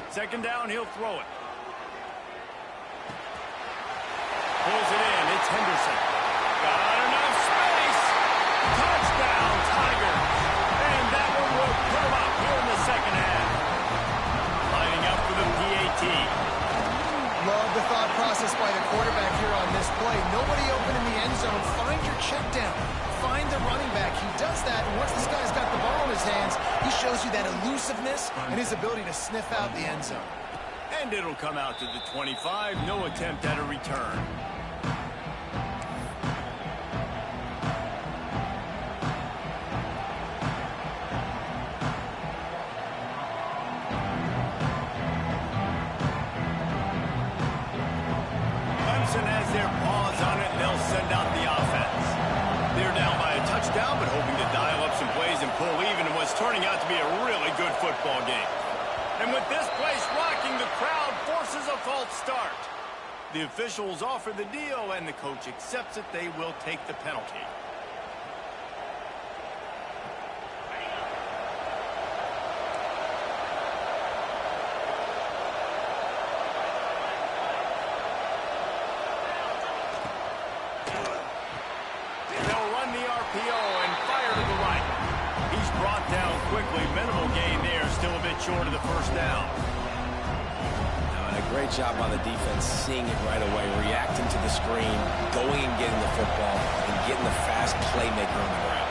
Second down, he'll throw it. Pulls it in. It's Henderson. Got enough space. Touchdown, Tigers. And that one will put them up here in the second half. Lining up for the PAT. Love the thought process by the quarterback here on this play. Nobody open in the end zone. Find your check down. Find the running back. He does that, and once this guy's got the ball in his hands, he shows you that elusiveness and his ability to sniff out the end zone. And it'll come out to the 25. No attempt at a return. Clemson has their paws on it, and they'll send out the offense. They're down by a touchdown, but hoping to dial up some plays and pull even in what's turning out to be a really good football game. And with this place rocking, the crowd forces a false start. The officials offer the deal, and the coach accepts it. They will take the penalty. They'll run the RPO and fire to the right. He's brought down quickly. Minimal gain there, still a bit short of the first down. And a great job on the defense, seeing it right away, reacting to the screen, going and getting the football, and getting the fast playmaker on the ground.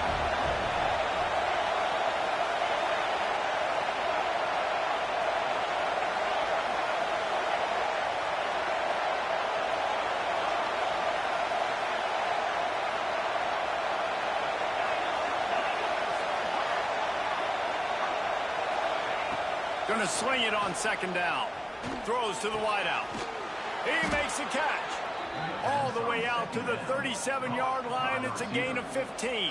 Going to swing it on second down. Throws to the wideout. He makes the catch. All the way out to the 37-yard line. It's a gain of 15.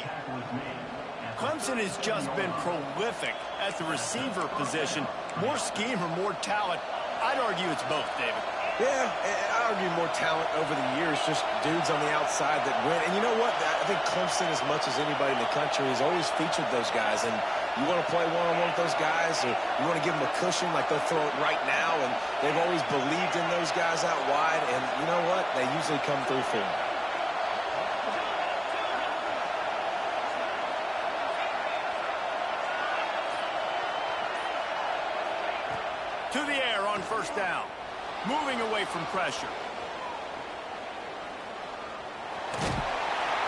Clemson has just been prolific at the receiver position. More scheme or more talent? I'd argue it's both, David. Yeah, I argue more talent over the years, just dudes on the outside that win. And you know what? I think Clemson, as much as anybody in the country, has always featured those guys. And you want to play one-on-one with those guys, or you want to give them a cushion, like they'll throw it right now. And they've always believed in those guys out wide. And you know what? They usually come through for them. To the air on first down. Moving away from pressure.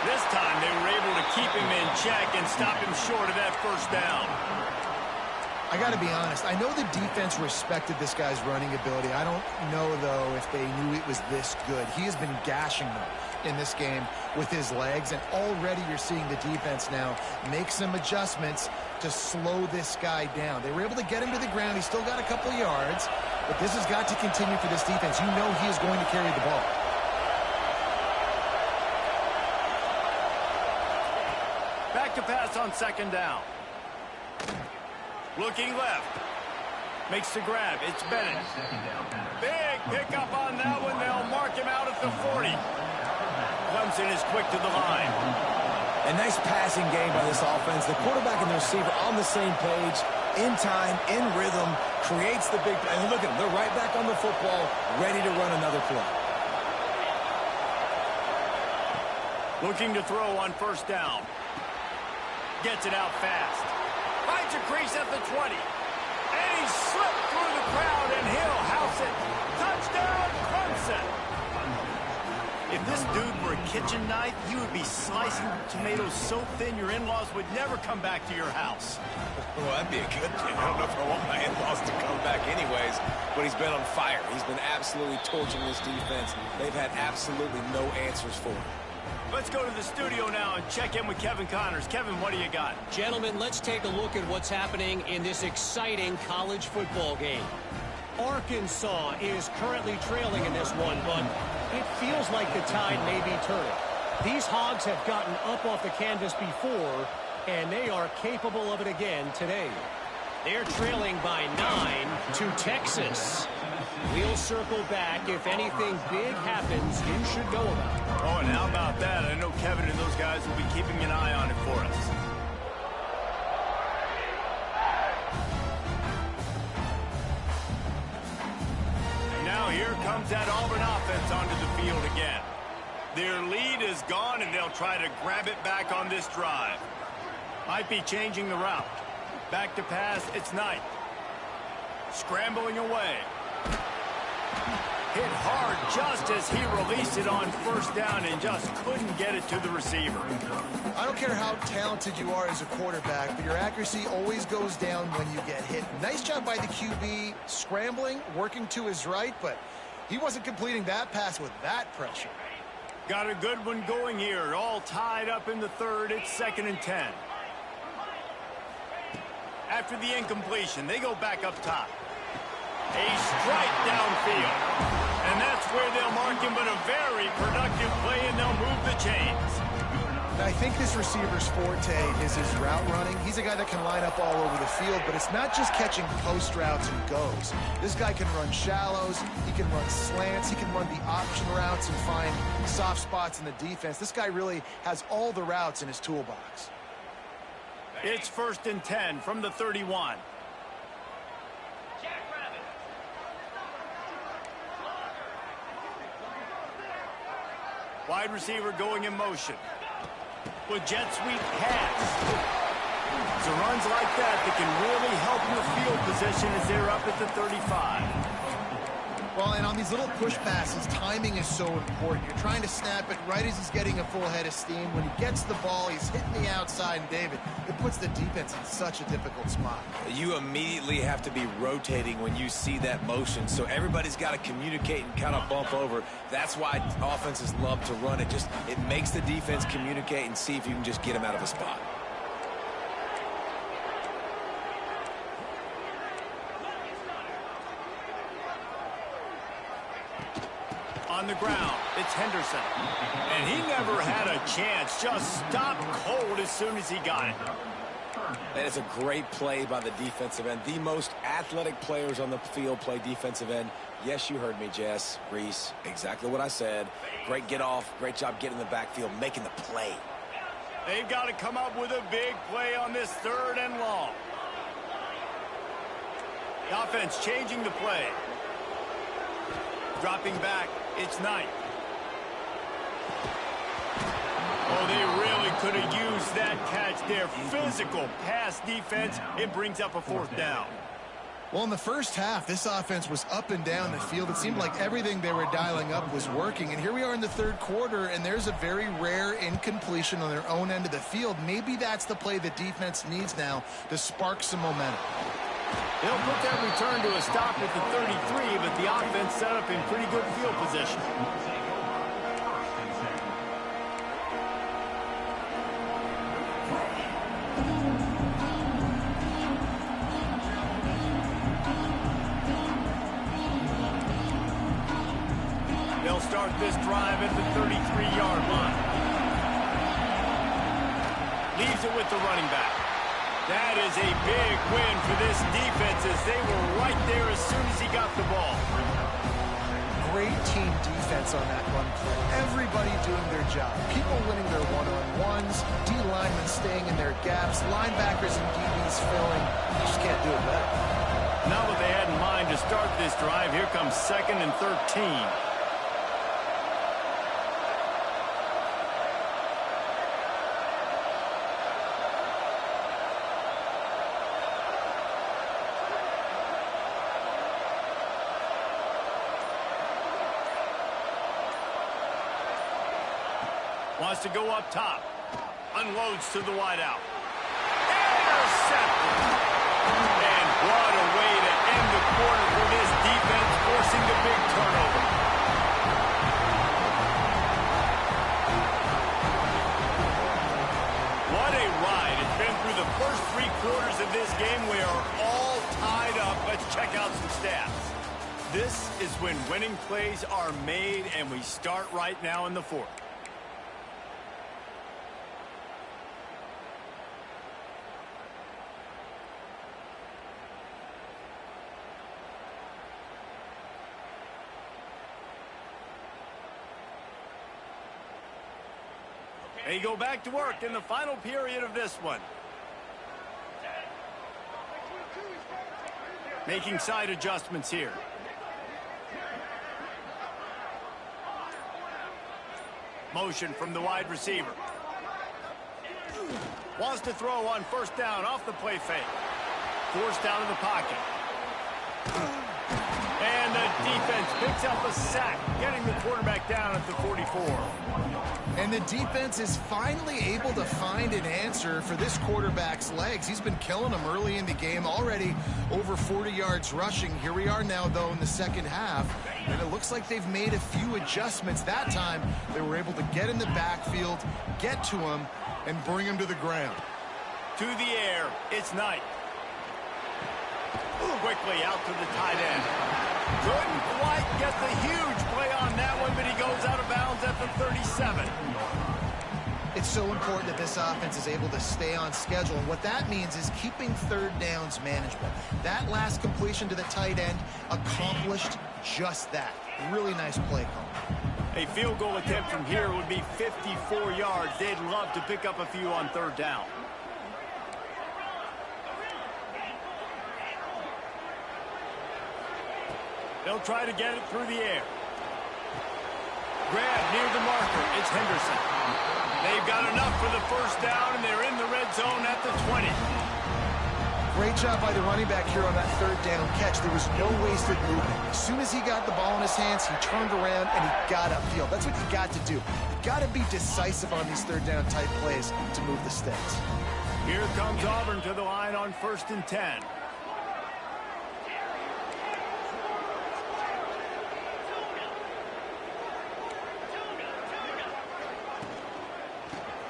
This time they were able to keep him in check and stop him short of that first down. I got to be honest. I know the defense respected this guy's running ability. I don't know, though, if they knew it was this good. He has been gashing them in this game with his legs, and already you're seeing the defense now make some adjustments to slow this guy down. They were able to get him to the ground. He's still got a couple yards, but this has got to continue for this defense. You know he is going to carry the ball. Back to pass on second down. Looking left. Makes the grab. It's Bennett. Big pickup on that one. They'll mark him out at the 40. Clemson is quick to the line. A nice passing game by this offense. The quarterback and the receiver on the same page, in time, in rhythm, creates the big play. And look at them. They're right back on the football, ready to run another play. Looking to throw on first down. Gets it out fast. Finds a crease at the 20. And he slipped through the crowd, and he'll house it. Touchdown, Clemson. If this dude were a kitchen knife, you would be slicing tomatoes so thin your in-laws would never come back to your house. Well, that'd be a good thing. I don't know if I want my in-laws to come back anyways, but he's been on fire. He's been absolutely torching this defense. They've had absolutely no answers for him. Let's go to the studio now and check in with Kevin Connors. Kevin, what do you got? Gentlemen, let's take a look at what's happening in this exciting college football game. Arkansas is currently trailing in this one, but it feels like the tide may be turning. These Hogs have gotten up off the canvas before, and they are capable of it again today. They're trailing by 9 to Texas. We'll circle back. If anything big happens, you should know about it. Oh, and how about that? I know Kevin and those guys will be keeping an eye on it for us. And now here comes that Auburn offense onto the field again. Their lead is gone, and they'll try to grab it back on this drive. Might be changing the route. Back to pass, it's Knight. Scrambling away. Hit hard just as he released it on first down and just couldn't get it to the receiver. I don't care how talented you are as a quarterback, but your accuracy always goes down when you get hit. Nice job by the QB, scrambling, working to his right, but he wasn't completing that pass with that pressure. Got a good one going here. All tied up in the third. It's 2nd and 10. After the incompletion, they go back up top. A strike downfield. And that's where they'll mark him, but a very productive play, and they'll move the chains. I think this receiver's forte is his route running. He's a guy that can line up all over the field, but it's not just catching post routes and goes. This guy can run shallows, he can run slants, he can run the option routes and find soft spots in the defense. This guy really has all the routes in his toolbox. It's 1st and 10 from the 31. Wide receiver going in motion. With jet sweep pass. It's the runs like that that can really help your field position as they're up at the 35. Well, and on these little push passes, timing is so important. You're trying to snap it right as he's getting a full head of steam. When he gets the ball, he's hitting the outside, and David, it puts the defense in such a difficult spot. You immediately have to be rotating when you see that motion, so everybody's got to communicate and kind of bump over. That's why offenses love to run it. It makes the defense communicate and see if you can just get him out of a spot. On the ground, it's Henderson. And he never had a chance. Just stopped cold as soon as he got it. That is a great play by the defensive end. The most athletic players on the field play defensive end. Yes, you heard me, Jess, Reese. Exactly what I said. Great get off. Great job getting in the backfield, making the play. They've got to come up with a big play on this 3rd and long. The offense changing the play. Dropping back, it's Knight. Oh, they really could have used that catch there. Physical pass defense. It brings up a 4th down. Well, in the first half, this offense was up and down the field. It seemed like everything they were dialing up was working. And here we are in the 3rd quarter, and there's a very rare incompletion on their own end of the field. Maybe that's the play the defense needs now to spark some momentum. They'll put that return to a stop at the 33, but the offense set up in pretty good field position. They'll start this drive at the 33-yard line. Leaves it with the running back. That is a big win for this defense as they were right there as soon as he got the ball. Great team defense on that run play. Everybody doing their job. People winning their one-on-ones, D-linemen staying in their gaps, linebackers and DBs filling. You just can't do it better. Not what they had in mind to start this drive. Here comes 2nd and 13. Wants to go up top. Unloads to the wideout. Intercepted. And what a way to end the quarter for this defense, forcing the big turnover. What a ride. It's been through the first 3 quarters of this game. We are all tied up. Let's check out some stats. This is when winning plays are made, and we start right now in the 4th. They go back to work in the final period of this one. Making side adjustments here. Motion from the wide receiver. Wants to throw on 1st down off the play fake. Forced out of the pocket. And the defense picks up a sack, getting the quarterback down at the 44. And the defense is finally able to find an answer for this quarterback's legs. He's been killing them early in the game, already over 40 yards rushing. Here we are now, though, in the 2nd half, and it looks like they've made a few adjustments. That time, they were able to get in the backfield, get to him, and bring him to the ground. To the air, it's Knight. Quickly out to the tight end. Couldn't quite get the huge play on that one, but he goes out of bounds at the 37. It's so important that this offense is able to stay on schedule, and what that means is keeping 3rd downs manageable. That last completion to the tight end accomplished just that. Really nice play call. A field goal attempt from here would be 54 yards. They'd love to pick up a few on 3rd down. They'll try to get it through the air. Grab near the marker. It's Henderson. They've got enough for the 1st down, and they're in the red zone at the 20. Great job by the running back here on that 3rd down catch. There was no wasted movement. As soon as he got the ball in his hands, he turned around and he got upfield. That's what you got to do. You got to be decisive on these 3rd down type plays to move the sticks. Here comes Auburn to the line on 1st and 10.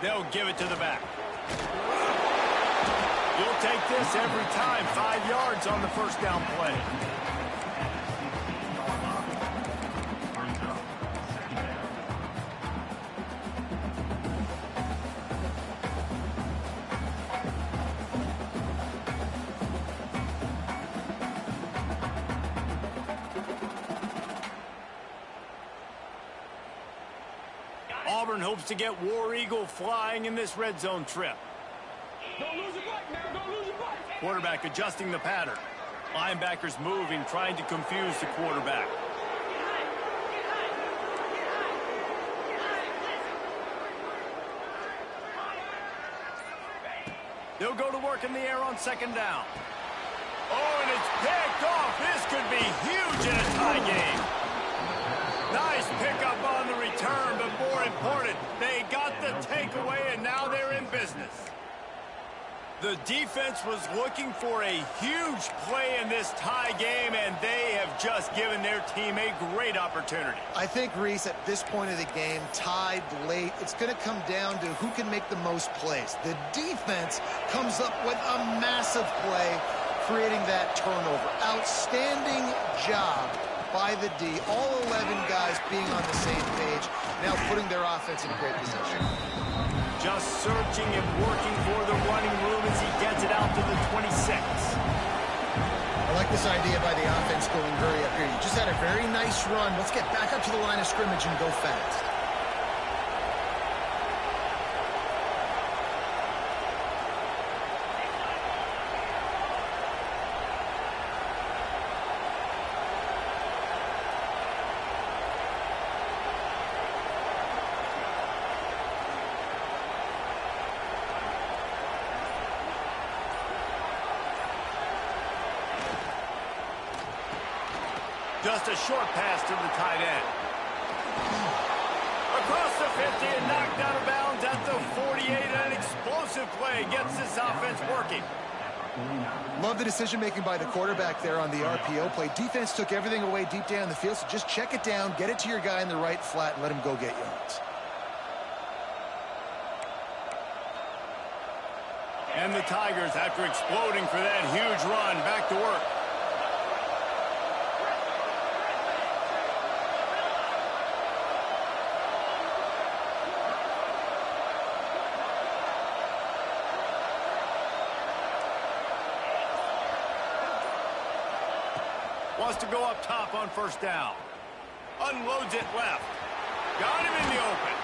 They'll give it to the back. You'll take this every time. 5 yards on the 1st down play. Auburn hopes to get War Eagle flying in this red zone trip. Don't lose your butt, man. Don't lose your butt. Quarterback adjusting the pattern. Linebackers moving, trying to confuse the quarterback. They'll go to work in the air on 2nd down. Oh, and it's picked off. This could be huge in a tie game. Nice pickup on the return, but more important, they got the takeaway, and now they're in business. The defense was looking for a huge play in this tie game, and they have just given their team a great opportunity. I think, Reese, at this point of the game, tied late, it's going to come down to who can make the most plays. The defense comes up with a massive play, creating that turnover. Outstanding job by the D. All 11 guys being on the same page, now putting their offense in great position. Just searching and working for the running room as he gets it out to the 26. I like this idea by the offense going hurry up here. You just had a very nice run. Let's get back up to the line of scrimmage and go fast. Just a short pass to the tight end. Across the 50 and knocked out of bounds at the 48. An explosive play gets this offense working. Love the decision-making by the quarterback there on the RPO play. Defense took everything away deep down the field, so just check it down, get it to your guy in the right flat, and let him go get yards. And the Tigers, after exploding for that huge run, back to work. Wants to go up top on first down. Unloads it left. Got him in the open.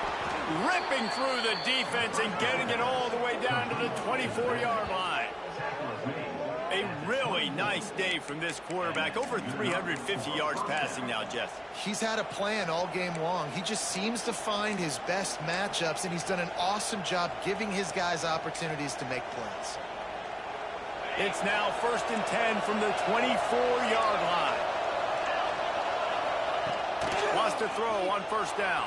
Ripping through the defense and getting it all the way down to the 24-yard line. A really nice day from this quarterback. Over 350 yards passing now, Jess. He's had a plan all game long. He just seems to find his best matchups, and he's done an awesome job giving his guys opportunities to make plays. It's now 1st and 10 from the 24-yard line. Wants to throw on first down.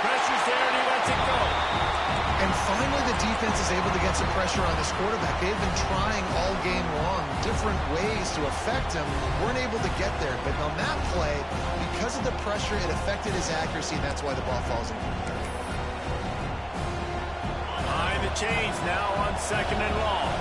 Pressure's there and he lets it go. And finally the defense is able to get some pressure on this quarterback. They've been trying all game long different ways to affect him. Weren't able to get there. But on that play, because of the pressure, it affected his accuracy, and that's why the ball falls in. Behind the chains now on 2nd and long.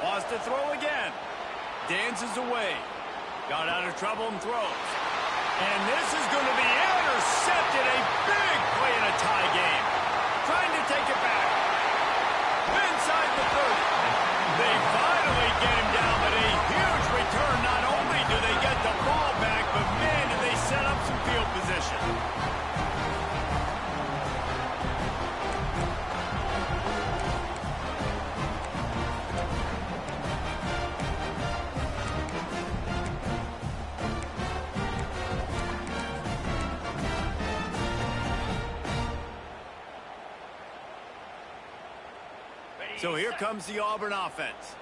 Wants to throw again. Dances away. Got out of trouble and throws. And this is going to be intercepted. A big play in a tie game. Trying to take it back. Inside the 30. They finally get him down, but a huge return. Not only do they get the ball back, but man, do they set up some field position. So here comes the Auburn offense.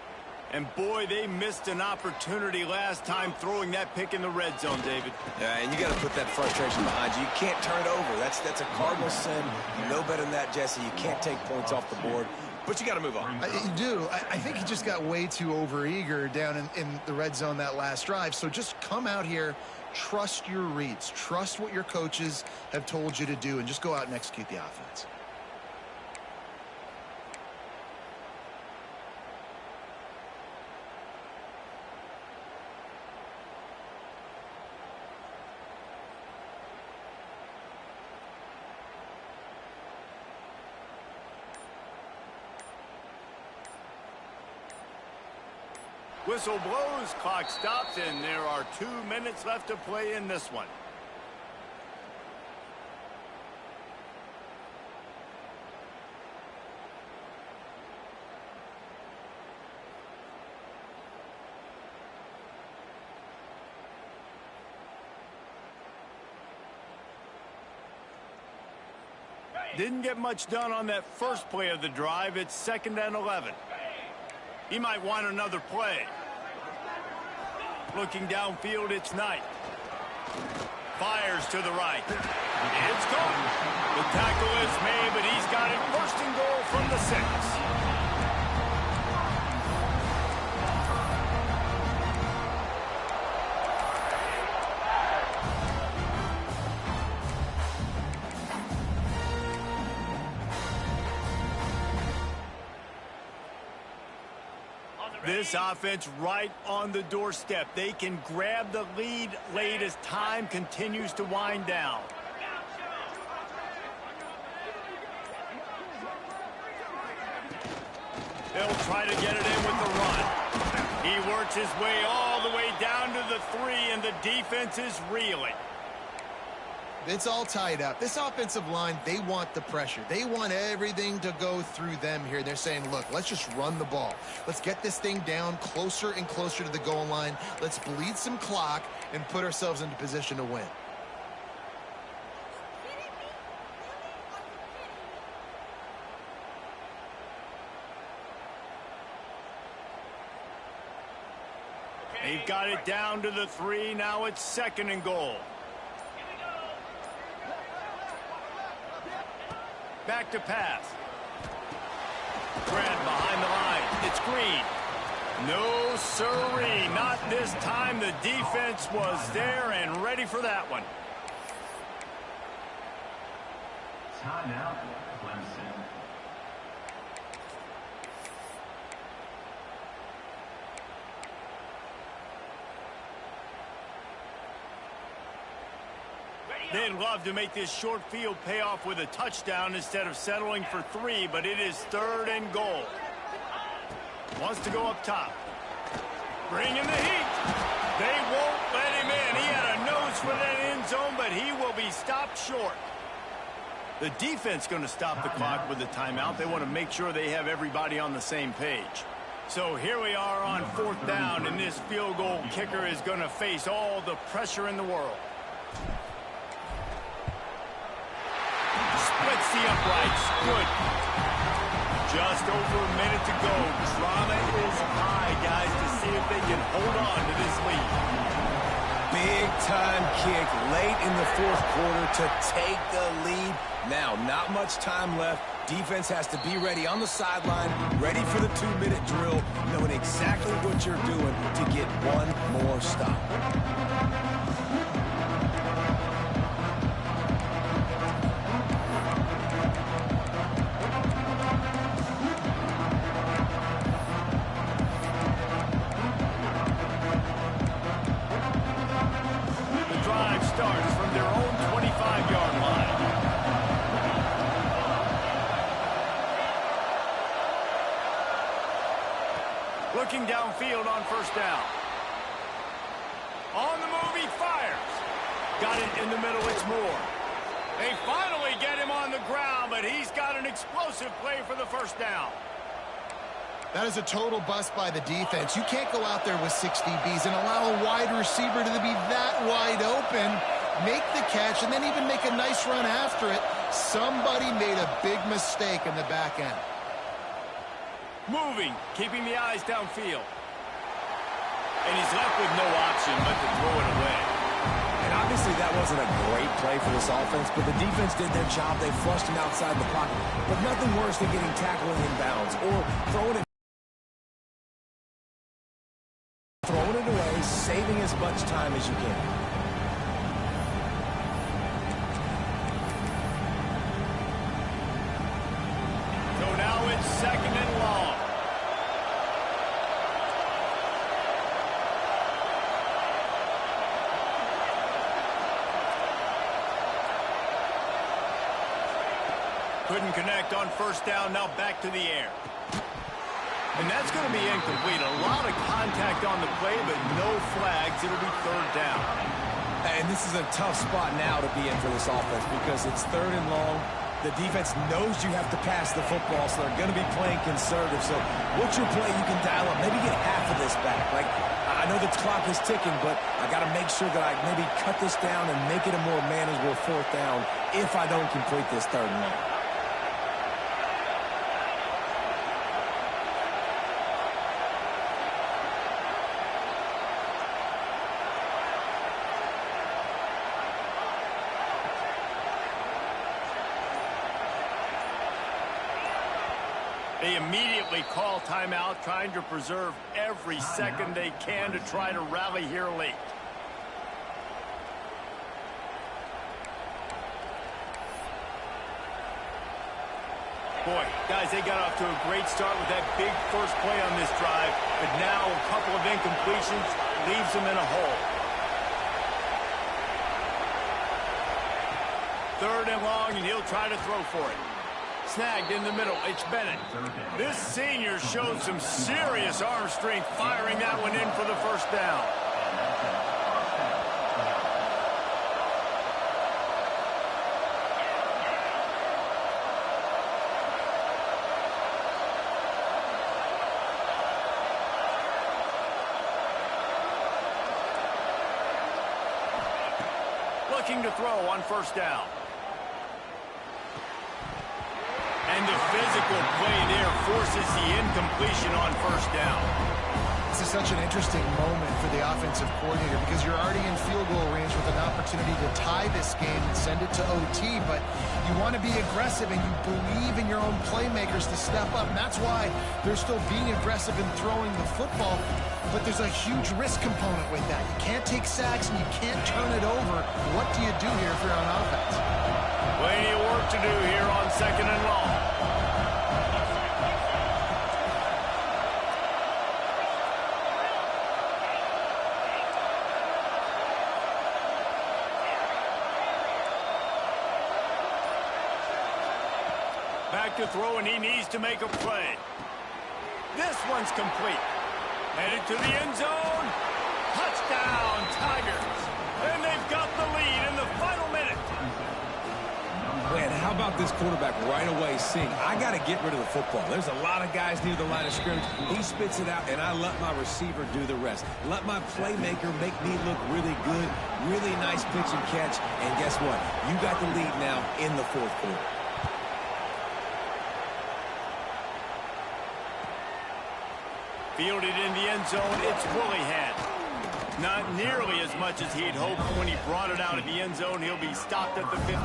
And boy, they missed an opportunity last time throwing that pick in the red zone, David. Yeah, and you got to put that frustration behind you. You can't turn it over. That's a cardinal sin. You know better than that, Jesse. You can't take points off the board. But you got to move on. You do. I think he just got way too overeager down in the red zone that last drive. So just come out here, trust your reads, trust what your coaches have told you to do, and just go out and execute the offense. Whistle blows, clock stops, and there are 2 minutes left to play in this one. Didn't get much done on that first play of the drive. It's 2nd and 11. He might want another play. Looking downfield, it's Knight. Fires to the right. It's gone. The tackle is made, but he's got it 1st and goal from the 6. This offense right on the doorstep. They can grab the lead late as time continues to wind down. They'll try to get it in with the run. He works his way all the way down to the 3, and the defense is reeling. It's all tied up. This offensive line, they want the pressure. They want everything to go through them here. They're saying, look, let's just run the ball. Let's get this thing down closer and closer to the goal line. Let's bleed some clock and put ourselves into position to win. They've got it down to the 3. Now it's 2nd and goal. Back to pass. Grant behind the line. It's Green. No sirree. Not this time. The defense was there and ready for that one. Timeout, Clemson. They'd love to make this short field pay off with a touchdown instead of settling for 3, but it is 3rd and goal. Wants to go up top. Bring in the heat. They won't let him in. He had a nose for that end zone, but he will be stopped short. The defense going to stop the clock with the timeout. They want to make sure they have everybody on the same page. So here we are on 4th down, and this field goal kicker is going to face all the pressure in the world. Splits the uprights. Good. Just over a minute to go. Drama is high, guys, to see if they can hold on to this lead. Big-time kick late in the 4th quarter to take the lead. Now, not much time left. Defense has to be ready on the sideline, ready for the 2-minute drill, knowing exactly what you're doing to get one more stop. Starts from their own 25-yard line. Looking downfield on 1st down. On the move, he fires. Got it in the middle, it's Moore. They finally get him on the ground, but he's got an explosive play for the 1st down. That is a total bust by the defense. You can't go out there with 6 DBs and allow a wide receiver to be that wide open, make the catch, and then even make a nice run after it. Somebody made a big mistake in the back end. Moving, keeping the eyes downfield. And he's left with no option but to throw it away. And obviously that wasn't a great play for this offense, but the defense did their job. They flushed him outside the pocket. But nothing worse than getting tackled in bounds or throwing it away, saving as much time as you can. So now it's 2nd and long. Couldn't connect on 1st down, now back to the air. And that's going to be incomplete. A lot of contact on the play, but no flags. It'll be 3rd down. And this is a tough spot now to be in for this offense because it's 3rd and long. The defense knows you have to pass the football, so they're going to be playing conservative. So what's your play you can dial up? Maybe get half of this back. Like, I know the clock is ticking, but I got to make sure that I maybe cut this down and make it a more manageable 4th down if I don't complete this 3rd and long. They immediately call timeout, trying to preserve every second they can to try to rally here late. Boy, guys, they got off to a great start with that big first play on this drive, but now a couple of incompletions leaves them in a hole. 3rd and long, and he'll try to throw for it. Snagged in the middle, it's Bennett. This senior showed some serious arm strength firing that one in for the first down. Looking to throw on 1st down. And the physical play there forces the incompletion on 1st down. This is such an interesting moment for the offensive coordinator because you're already in field goal range with an opportunity to tie this game and send it to OT, but you want to be aggressive and you believe in your own playmakers to step up, and that's why they're still being aggressive in throwing the football, but there's a huge risk component with that. You can't take sacks and you can't turn it over. What do you do here if you're on offense? Plenty of work to do here on 2nd and long. Back to throw, and he needs to make a play. This one's complete. Headed to the end zone. Touchdown, Tigers. And they've got the lead in the final minute. Man, how about this quarterback right away seeing, I got to get rid of the football. There's a lot of guys near the line of scrimmage. He spits it out, and I let my receiver do the rest. Let my playmaker make me look really good. Really nice pitch and catch. And guess what? You got the lead now in the 4th quarter. Fielded in the end zone, it's Willihan. Not nearly as much as he'd hoped when he brought it out of the end zone. He'll be stopped at the 15.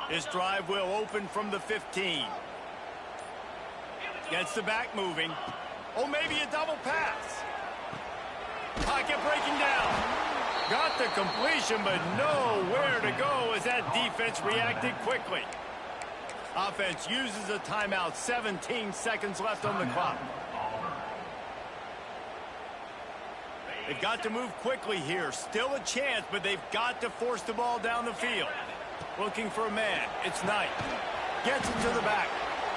This drive will open from the 15. Gets the back moving. Oh, maybe a double pass. Pocket breaking down. Got the completion, but nowhere to go as that defense reacted quickly. Offense uses a timeout. 17 seconds left on the clock. They've got to move quickly here. Still a chance, but they've got to force the ball down the field. Looking for a man. It's Knight. Gets it to the back.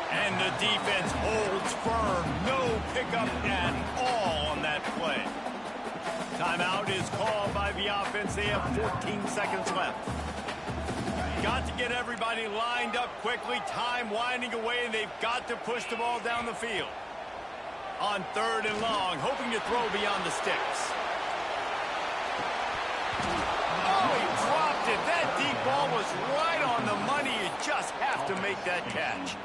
And the defense holds firm. No pickup at all on that play. Timeout is called by the offense. They have 14 seconds left. Got to get everybody lined up quickly. Time winding away, and they've got to push the ball down the field. On 3rd and long, hoping to throw beyond the sticks. Oh, he dropped it. That deep ball was right on the money. You just have to make that catch.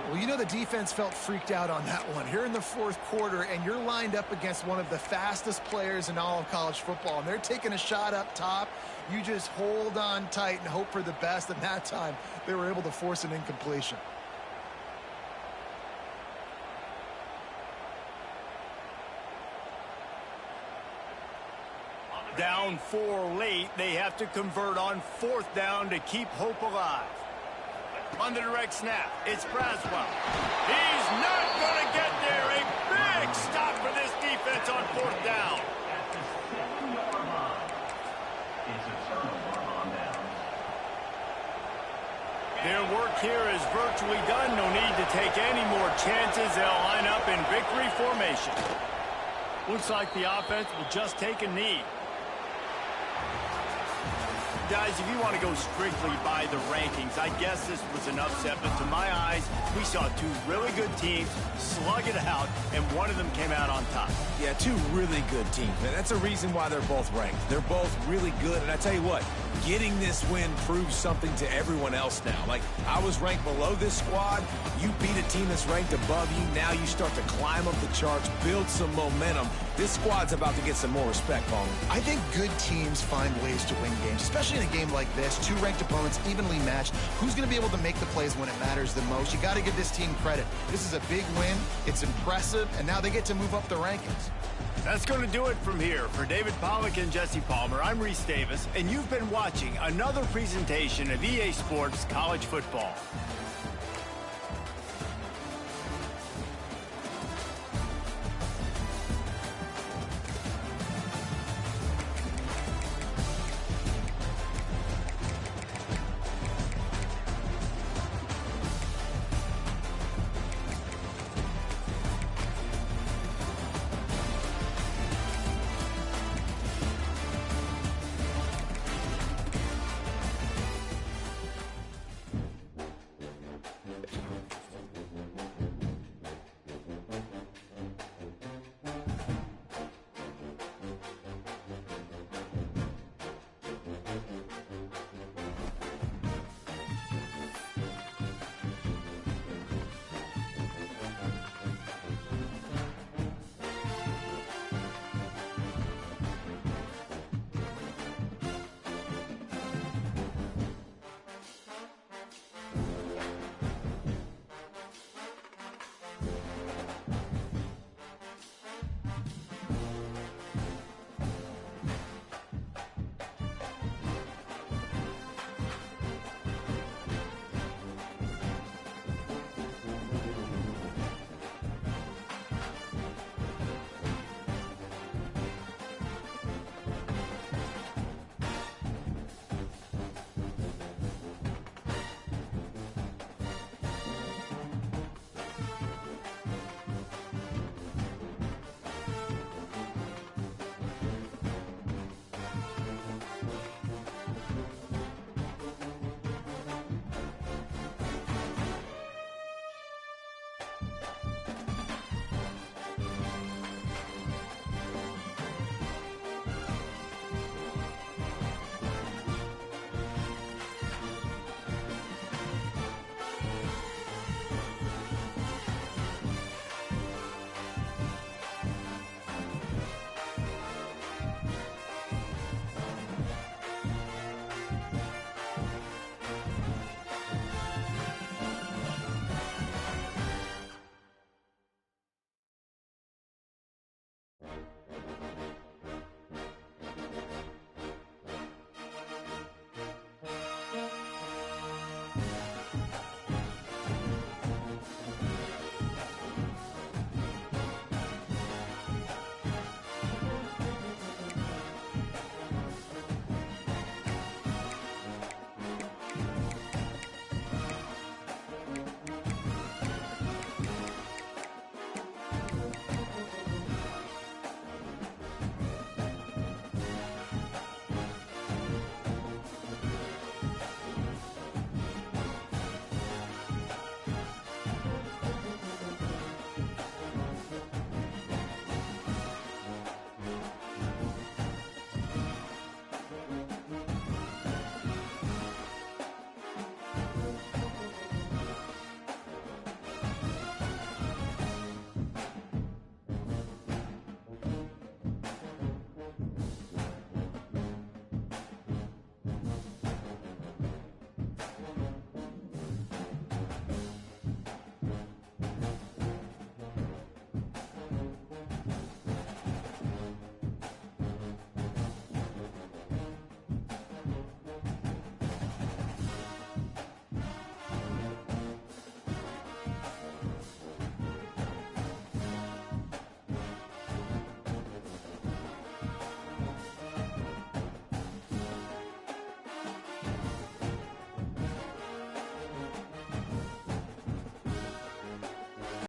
Well, you know the defense felt freaked out on that one. Here in the 4th quarter, and you're lined up against one of the fastest players in all of college football, and they're taking a shot up top. You just hold on tight and hope for the best, and that time they were able to force an incompletion. Down 4 late, they have to convert on 4th down to keep hope alive. On the direct snap, it's Braswell. He's not going to get there. A big stop for this defense on 4th down. Their work here is virtually done. No need to take any more chances. They'll line up in victory formation. Looks like the offense will just take a knee. Guys, if you want to go strictly by the rankings, I guess this was an upset, but to my eyes, we saw two really good teams slug it out, and one of them came out on top. Yeah, two really good teams, man. That's a reason why they're both ranked. They're both really good, and I tell you what, getting this win proves something to everyone else now. Like, I was ranked below this squad. You beat a team that's ranked above you. Now you start to climb up the charts, build some momentum. This squad's about to get some more respect, Paul. I think good teams find ways to win games, especially in a game like this. Two ranked opponents, evenly matched. Who's going to be able to make the plays when it matters the most? You got to give this team credit. This is a big win. It's impressive, and now they get to move up the rankings. That's going to do it from here. For David Pollack and Jesse Palmer, I'm Reese Davis, and you've been watching another presentation of EA Sports College Football.